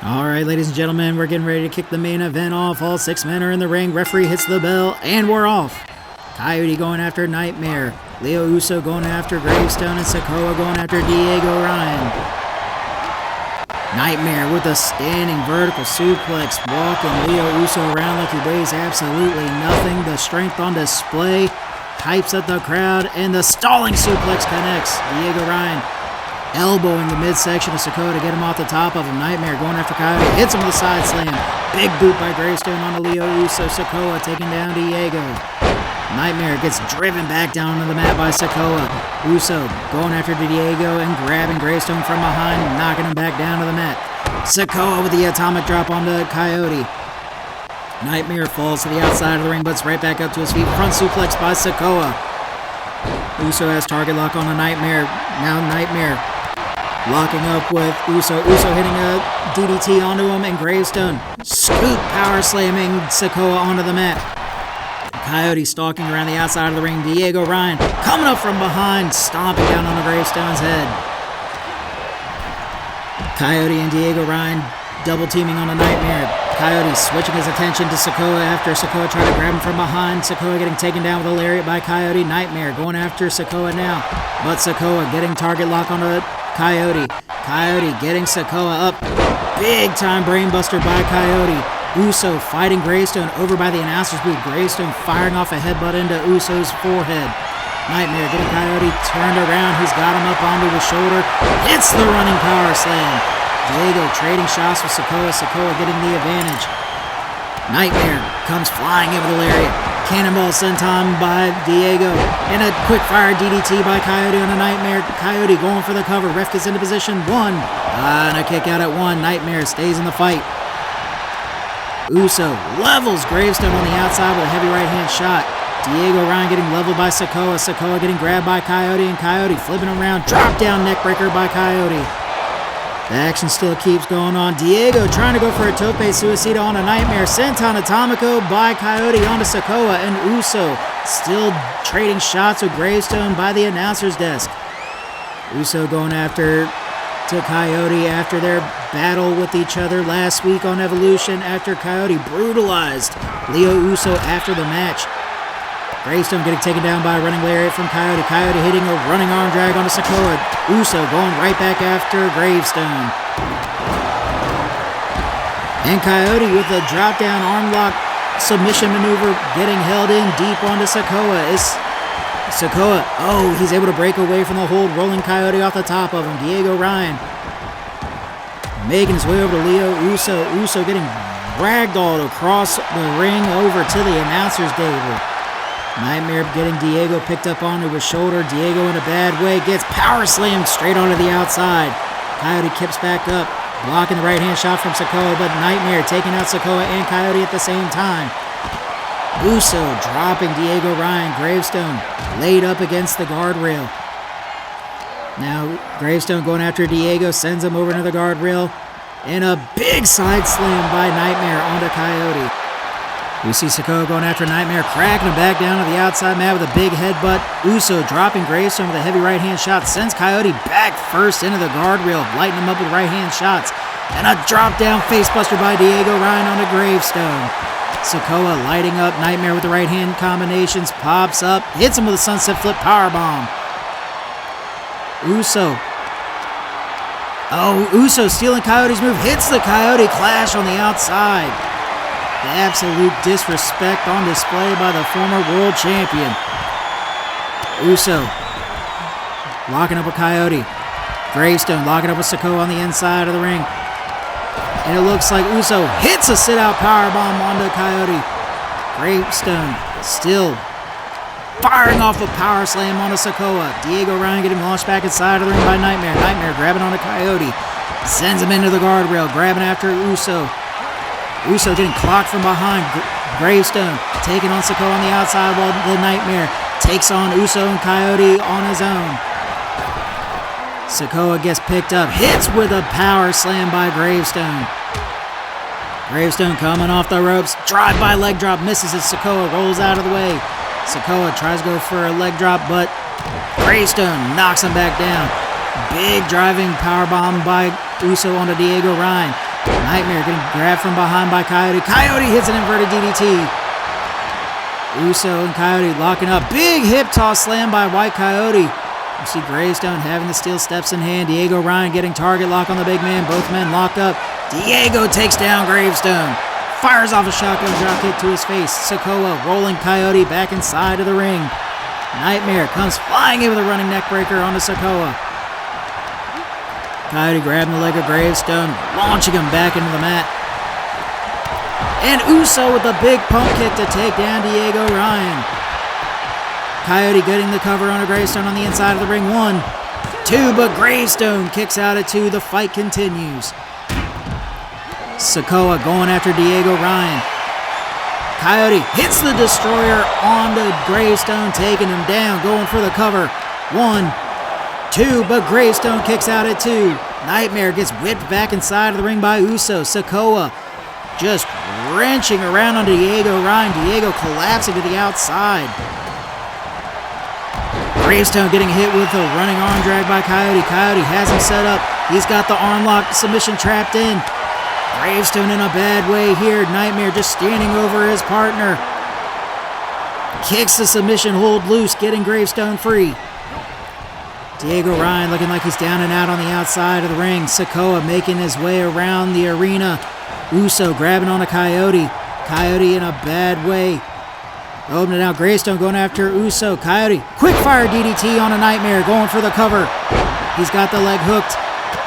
All right, ladies and gentlemen, we're getting ready to kick the main event off. All 6 men are in the ring. Referee hits the bell, and we're off. Coyote going after Nightmare. Leo Uso going after Gravestone, and Sikoa going after Diego Ryan. Nightmare with a standing vertical suplex, walking Leo Uso around like he weighs absolutely nothing. The strength on display, hypes up the crowd, and the stalling suplex connects. Diego Ryan elbowing the midsection of Sikoa to get him off the top of him. Nightmare going after Coyote, hits him with a side slam. Big boot by Gravestone onto Leo Uso. Sikoa taking down Diego. Nightmare gets driven back down onto the mat by Sikoa. Uso going after Diego and grabbing Gravestone from behind, knocking him back down to the mat. Sikoa with the atomic drop onto Coyote. Nightmare falls to the outside of the ring, butts right back up to his feet. Front suplex by Sikoa. Uso has target lock on a Nightmare. Now Nightmare locking up with Uso. Uso hitting a DDT onto him, and Gravestone scoop power slamming Sikoa onto the mat. Coyote stalking around the outside of the ring. Diego Ryan coming up from behind, stomping down on the Gravestone's head. Coyote and Diego Ryan double teaming on a Nightmare. Coyote switching his attention to Sikoa after Sikoa tried to grab him from behind. Sikoa getting taken down with a lariat by Coyote. Nightmare going after Sikoa now, but Sikoa getting target lock onto Coyote. Coyote getting Sikoa up. Big time brainbuster by Coyote. Uso fighting Gravestone over by the announcer's booth. Gravestone firing off a headbutt into Uso's forehead. Nightmare getting Coyote turned around. He's got him up onto his shoulder. Hits the running power slam. Diego trading shots with Sikoa. Sikoa getting the advantage. Nightmare comes flying in with a lariat. Cannonball senton by Diego. And a quick fire DDT by Coyote on a Nightmare. Coyote going for the cover. Ref gets into position. 1. And a kick out at 1. Nightmare stays in the fight. Uso levels Gravestone on the outside with a heavy right hand shot. Diego Ryan getting leveled by Sikoa. Sikoa getting grabbed by Coyote, and Coyote flipping around. Drop down neckbreaker by Coyote. The action still keeps going on. Diego trying to go for a tope suicida on a Nightmare. Senton Atomico by Coyote onto Sikoa, and Uso still trading shots with Gravestone by the announcer's desk. Uso going after to Coyote after their battle with each other last week on Evolution, after Coyote brutalized Leo Uso after the match. Gravestone getting taken down by a running lariat from Coyote. Coyote hitting a running arm drag onto Sikoa. Uso going right back after Gravestone. And Coyote with a drop down arm lock submission maneuver getting held in deep onto Sikoa. Sikoa, he's able to break away from the hold, rolling Coyote off the top of him. Diego Ryan making his way over to Leo Uso. Uso getting ragdolled across the ring over to the announcer's table. Nightmare getting Diego picked up onto his shoulder. Diego in a bad way gets power slammed straight onto the outside. Coyote kips back up, blocking the right hand shot from Sikoa, but Nightmare taking out Sikoa and Coyote at the same time. Uso dropping Diego Ryan. Gravestone laid up against the guardrail. Now Gravestone going after Diego, sends him over to the guardrail. And a big side slam by Nightmare onto Coyote. We see Sikoa going after Nightmare, cracking him back down to the outside mat with a big headbutt. Uso dropping Gravestone with a heavy right-hand shot, sends Coyote back first into the guardrail, lighting him up with right-hand shots. And a drop-down facebuster by Diego Ryan onto Gravestone. Sikoa lighting up Nightmare with the right-hand combinations, pops up, hits him with a sunset flip powerbomb. Uso stealing Coyote's move, hits the Coyote Clash on the outside. The absolute disrespect on display by the former world champion. Uso locking up with Coyote. Gravestone locking up with Sikoa on the inside of the ring. And it looks like Uso hits a sit-out powerbomb onto Coyote. Gravestone still firing off a power slam onto Sikoa. Diego Ryan getting launched back inside of the ring by Nightmare. Nightmare grabbing onto Coyote. Sends him into the guardrail, grabbing after Uso. Uso getting clocked from behind. Gravestone taking on Sikoa on the outside while the Nightmare takes on Uso and Coyote on his own. Sikoa gets picked up, hits with a power slam by Gravestone. Gravestone coming off the ropes, drive-by leg drop, misses as Sikoa rolls out of the way. Sikoa tries to go for a leg drop, but Gravestone knocks him back down. Big driving powerbomb by Uso onto Diego Ryan. Nightmare getting grabbed from behind by Coyote. Coyote hits an inverted DDT. Uso and Coyote locking up. Big hip toss slam by White Coyote. You see Gravestone having the steel steps in hand. Diego Ryan getting target lock on the big man. Both men locked up. Diego takes down Gravestone. Fires off a shotgun drop kick to his face. Sikoa rolling Coyote back inside of the ring. Nightmare comes flying in with a running neck breaker onto Sikoa. Coyote grabbing the leg of Gravestone, launching him back into the mat. And Uso with a big pump kick to take down Diego Ryan. Coyote getting the cover on a Gravestone on the inside of the ring. 1, 2, but Gravestone kicks out at 2. The fight continues. Sikoa going after Diego Ryan. Coyote hits the Destroyer onto Gravestone, taking him down, going for the cover. 1, 2, but Gravestone kicks out at 2. Nightmare gets whipped back inside of the ring by Uso. Sikoa just wrenching around on Diego Ryan. Diego collapsing to the outside. Gravestone getting hit with a running arm drag by Coyote. Coyote has him set up. He's got the arm lock submission trapped in. Gravestone in a bad way here. Nightmare just standing over his partner. Kicks the submission hold loose, getting Gravestone free. Diego Ryan looking like he's down and out on the outside of the ring. Sikoa making his way around the arena. Uso grabbing on a Coyote. Coyote in a bad way. Opening out, Gravestone going after Uso. Coyote, quick fire DDT on a Nightmare, going for the cover. He's got the leg hooked.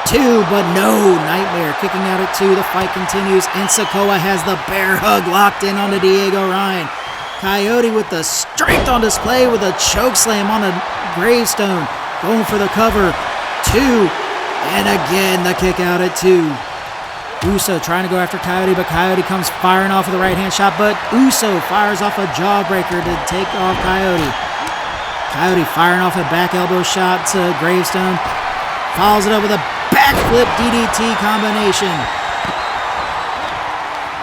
2, but no. Nightmare kicking out at 2. The fight continues, and Sikoa has the bear hug locked in onto Diego Ryan. Coyote with the strength on display with a choke slam on a Gravestone. Going for the cover. 2, and again the kick out at 2. Uso trying to go after Coyote, but Coyote comes firing off with a right-hand shot, but Uso fires off a jawbreaker to take off Coyote. Coyote firing off a back elbow shot to Gravestone. Follows it up with a backflip DDT combination.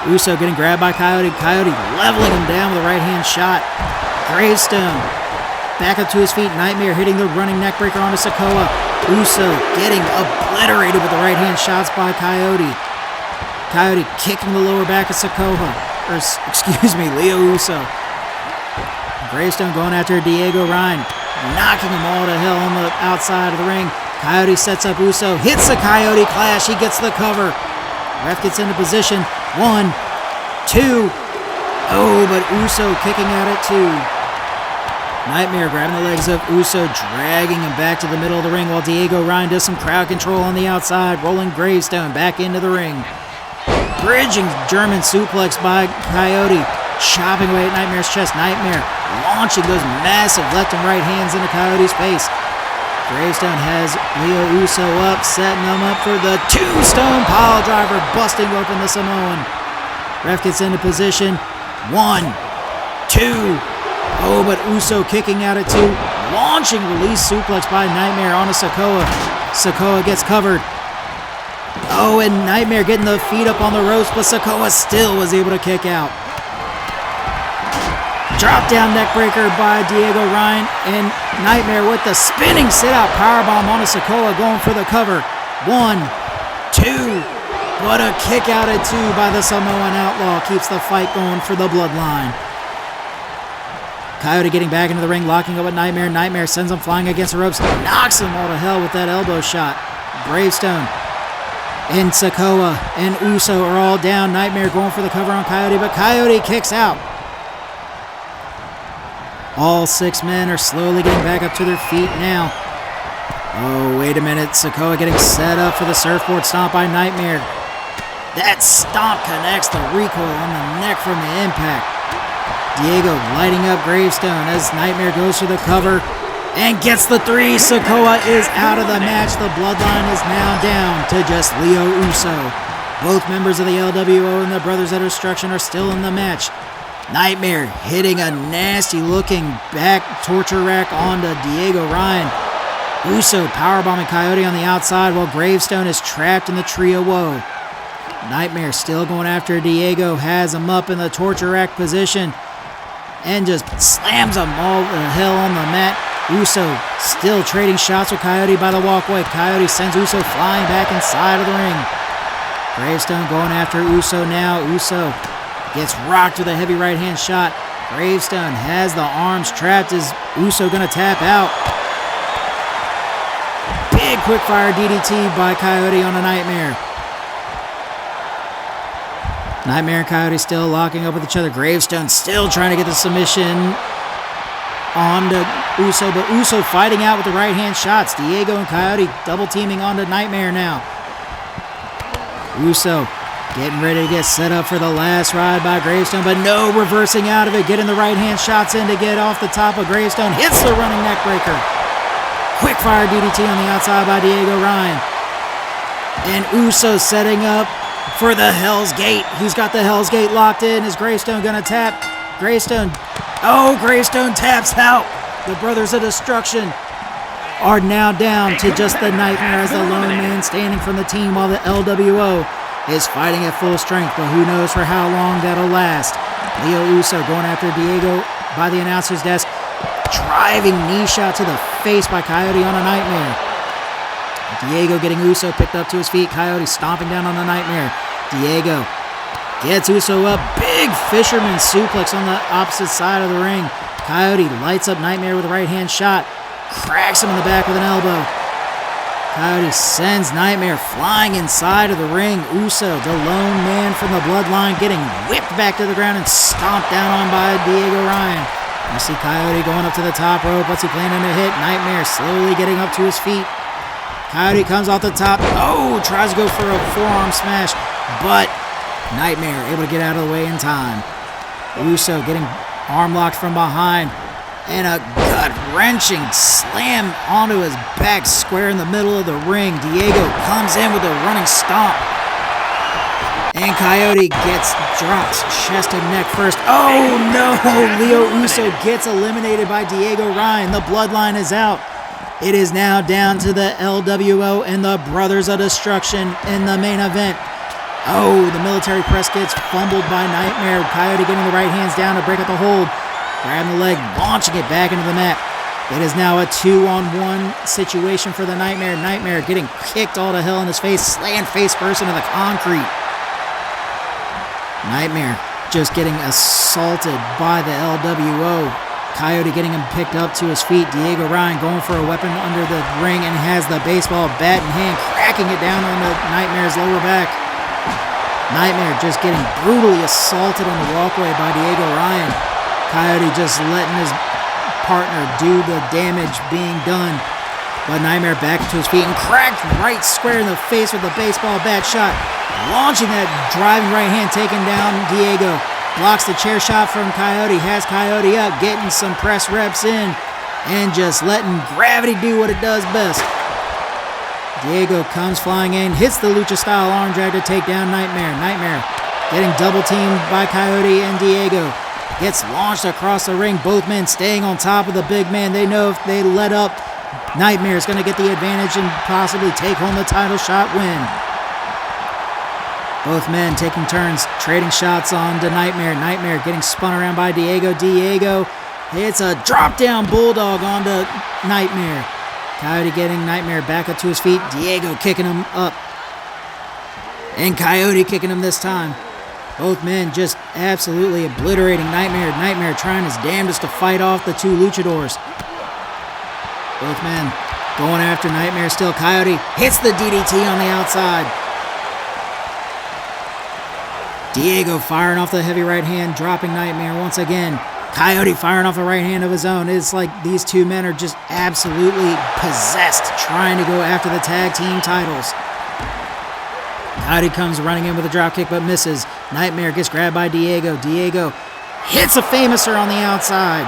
Uso getting grabbed by Coyote. Coyote leveling him down with a right-hand shot. Gravestone back up to his feet. Nightmare hitting the running neckbreaker onto Sikoa. Uso getting obliterated with the right-hand shots by Coyote. Coyote kicking the lower back of Sikoa. Leo Uso. Gravestone going after Diego Ryan. Knocking them all to hell on the outside of the ring. Coyote sets up Uso. Hits the Coyote Clash. He gets the cover. Ref gets into position. 1, 2. Oh, but Uso kicking out at 2. Nightmare grabbing the legs of Uso, dragging him back to the middle of the ring while Diego Ryan does some crowd control on the outside, rolling Gravestone back into the ring. Bridging German suplex by Coyote, chopping away at Nightmare's chest. Nightmare launching those massive left and right hands into Coyote's face. Gravestone has Leo Uso up, setting him up for the tombstone pile driver, busting open the Samoan. Ref gets into position. 1, 2. Oh, but Uso kicking out at 2. Launching release suplex by Nightmare onto Sikoa. Sikoa gets covered. Oh, and Nightmare getting the feet up on the ropes, but Sikoa still was able to kick out. Drop down neckbreaker by Diego Ryan, and Nightmare with the spinning sit-out powerbomb onto Sikoa going for the cover. 1, 2, what a kick out at 2 by the Samoan Outlaw keeps the fight going for the Bloodline. Coyote getting back into the ring, locking up with Nightmare. Nightmare sends him flying against the ropes, knocks him all to hell with that elbow shot. Gravestone and Sikoa and Uso are all down. Nightmare going for the cover on Coyote, but Coyote kicks out. All 6 men are slowly getting back up to their feet now. Oh, wait a minute. Sikoa getting set up for the surfboard stomp by Nightmare. That stomp connects the recoil on the neck from the impact. Diego lighting up Gravestone as Nightmare goes for the cover and gets the 3. Sikoa is out of the match. The Bloodline is now down to just Leo Uso. Both members of the LWO and the Brothers of Destruction are still in the match. Nightmare hitting a nasty-looking back torture rack onto Diego Ryan. Uso powerbombing Coyote on the outside while Gravestone is trapped in the Tree of Woe. Nightmare still going after Diego, has him up in the torture rack position and just slams him all the hell on the mat. Uso still trading shots with Coyote by the walkway. Coyote sends Uso flying back inside of the ring. Gravestone going after Uso now. Uso gets rocked with a heavy right hand shot. Gravestone has the arms trapped. Is Uso going to tap out? Big quickfire DDT by Coyote on a Nightmare. Nightmare and Coyote still locking up with each other. Gravestone still trying to get the submission onto Uso, but Uso fighting out with the right hand shots. Diego and Coyote double teaming onto Nightmare now. Uso getting ready to get set up for the last ride by Gravestone, but no reversing out of it. Getting the right hand shots in to get off the top of Gravestone. Hits the running neck breaker. Quick fire DDT on the outside by Diego Ryan. And Uso setting up for the Hell's Gate. He's got the Hell's Gate locked in. Is Gravestone going to tap? Gravestone. Oh, Gravestone taps out. The Brothers of Destruction are now down to just the Nightmare as the lone man standing from the team while the LWO is fighting at full strength, but who knows for how long that'll last. Leo Uso going after Diego by the announcer's desk. Driving knee shot to the face by Coyote on a Nightmare. Diego getting Uso picked up to his feet. Coyote stomping down on the Nightmare. Diego gets Uso up. Big fisherman suplex on the opposite side of the ring. Coyote lights up Nightmare with a right hand shot. Cracks him in the back with an elbow. Coyote sends Nightmare flying inside of the ring. Uso, the lone man from the Bloodline, getting whipped back to the ground and stomped down on by Diego Ryan. You see Coyote going up to the top rope. What's he planning to hit? Nightmare slowly getting up to his feet. Coyote comes off the top. Oh, tries to go for a forearm smash, but Nightmare able to get out of the way in time. Uso getting arm locked from behind. And a gut-wrenching slam onto his back square in the middle of the ring. Diego comes in with a running stomp. And Coyote drops chest and neck first. Oh no! Leo Uso gets eliminated by Diego Ryan. The Bloodline is out. It is now down to the LWO and the Brothers of Destruction in the main event. Oh, the military press gets fumbled by Nightmare. Coyote getting the right hands down to break up the hold. Grabbing the leg, launching it back into the mat. It is now a 2-on-1 situation for the Nightmare. Nightmare getting kicked all to hell in his face, slammed face first into the concrete. Nightmare just getting assaulted by the LWO. Coyote getting him picked up to his feet. Diego Ryan going for a weapon under the ring and has the baseball bat in hand, cracking it down on the Nightmare's lower back. Nightmare just getting brutally assaulted on the walkway by Diego Ryan. Coyote just letting his partner do the damage being done. But Nightmare back to his feet and cracked right square in the face with a baseball bat shot. Launching that driving right hand, taking down Diego. Blocks the chair shot from Coyote. Has Coyote up, getting some press reps in. And just letting gravity do what it does best. Diego comes flying in, hits the lucha style arm drag to take down Nightmare. Nightmare getting double teamed by Coyote and Diego. gets launched across the ring. Both men staying on top of the big man. They know if they let up, Nightmare is going to get the advantage and possibly take home the title shot win. Both men taking turns, trading shots on to Nightmare. Nightmare getting spun around by Diego. Diego hits a drop-down bulldog onto Nightmare. Coyote getting Nightmare back up to his feet. Diego kicking him up. And Coyote kicking him this time. Both men just absolutely obliterating Nightmare. Nightmare trying his damnedest to fight off the two luchadors. Both men going after Nightmare still. Coyote hits the DDT on the outside. Diego firing off the heavy right hand, dropping Nightmare once again. Coyote firing off the right hand of his own. It's like these two men are just absolutely possessed, trying to go after the tag team titles. Coyote comes running in with a dropkick but misses. Nightmare gets grabbed by Diego. Diego hits a Famouser on the outside.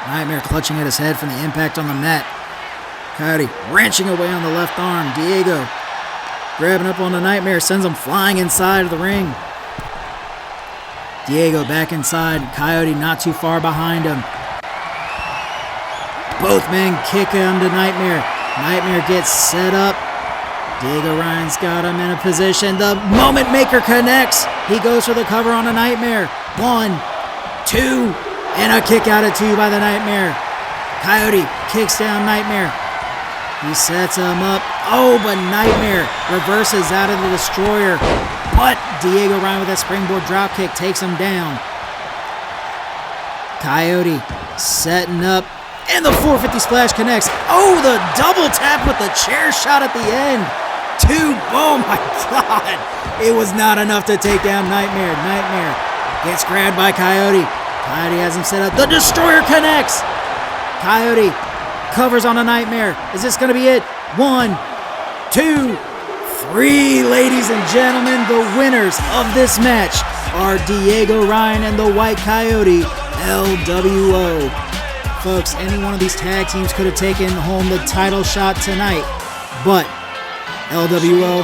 Nightmare clutching at his head from the impact on the mat. Coyote wrenching away on the left arm. Diego grabbing up on the Nightmare, sends him flying inside of the ring. Diego back inside. Coyote not too far behind him. Both men kick him to Nightmare. Nightmare gets set up. Diego Ryan's got him in a position. The Moment Maker connects. He goes for the cover on a Nightmare. 1, 2, and a kick out at 2 by the Nightmare. Coyote kicks down Nightmare. He sets him up. Oh, but Nightmare reverses out of the Destroyer. But Diego Ryan with that springboard dropkick takes him down. Coyote setting up. And the 450 splash connects. Oh, the double tap with the chair shot at the end. 2. Oh my God. It was not enough to take down Nightmare. Nightmare gets grabbed by Coyote. Coyote has him set up. The Destroyer connects. Coyote covers on a Nightmare. Is this going to be it? 1, 2, 3. Ladies and gentlemen, the winners of this match are Diego Ryan and the White Coyote, LWO. Folks, any one of these tag teams could have taken home the title shot tonight, but LWO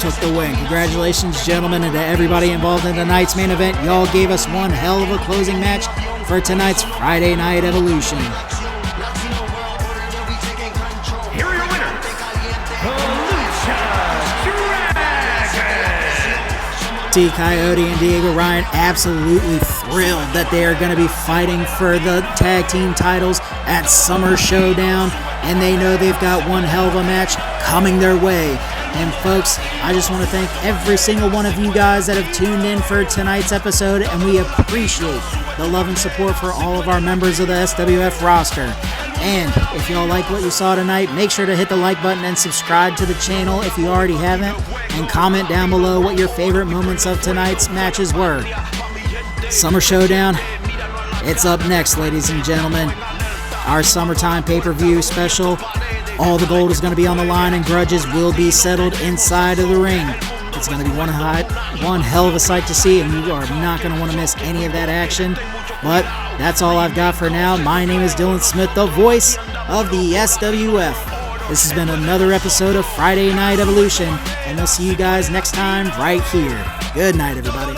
took the win. Congratulations, gentlemen, and to everybody involved in tonight's main event. Y'all gave us one hell of a closing match for tonight's Friday Night Evolution.
Here are your winners, the Lucha Dragons.
T. Coyote and Diego Ryan absolutely thrilled that they are going to be fighting for the tag team titles at Summer Showdown, and they know they've got one hell of a match coming their way. And folks, I just want to thank every single one of you guys that have tuned in for tonight's episode, and we appreciate the love and support for all of our members of the SWF roster. And if y'all like what you saw tonight, make sure to hit the like button and subscribe to the channel if you already haven't, and comment down below what your favorite moments of tonight's matches were. Summer Showdown, it's up next, ladies and gentlemen. Our summertime pay-per-view special. All the gold is going to be on the line and grudges will be settled inside of the ring. It's going to be one hell of a sight to see, and you are not going to want to miss any of that action. But that's all I've got for now. My name is Dylan Smith, the voice of the SWF. This has been another episode of Friday Night Evolution, and we'll see you guys next time right here. Good night, everybody.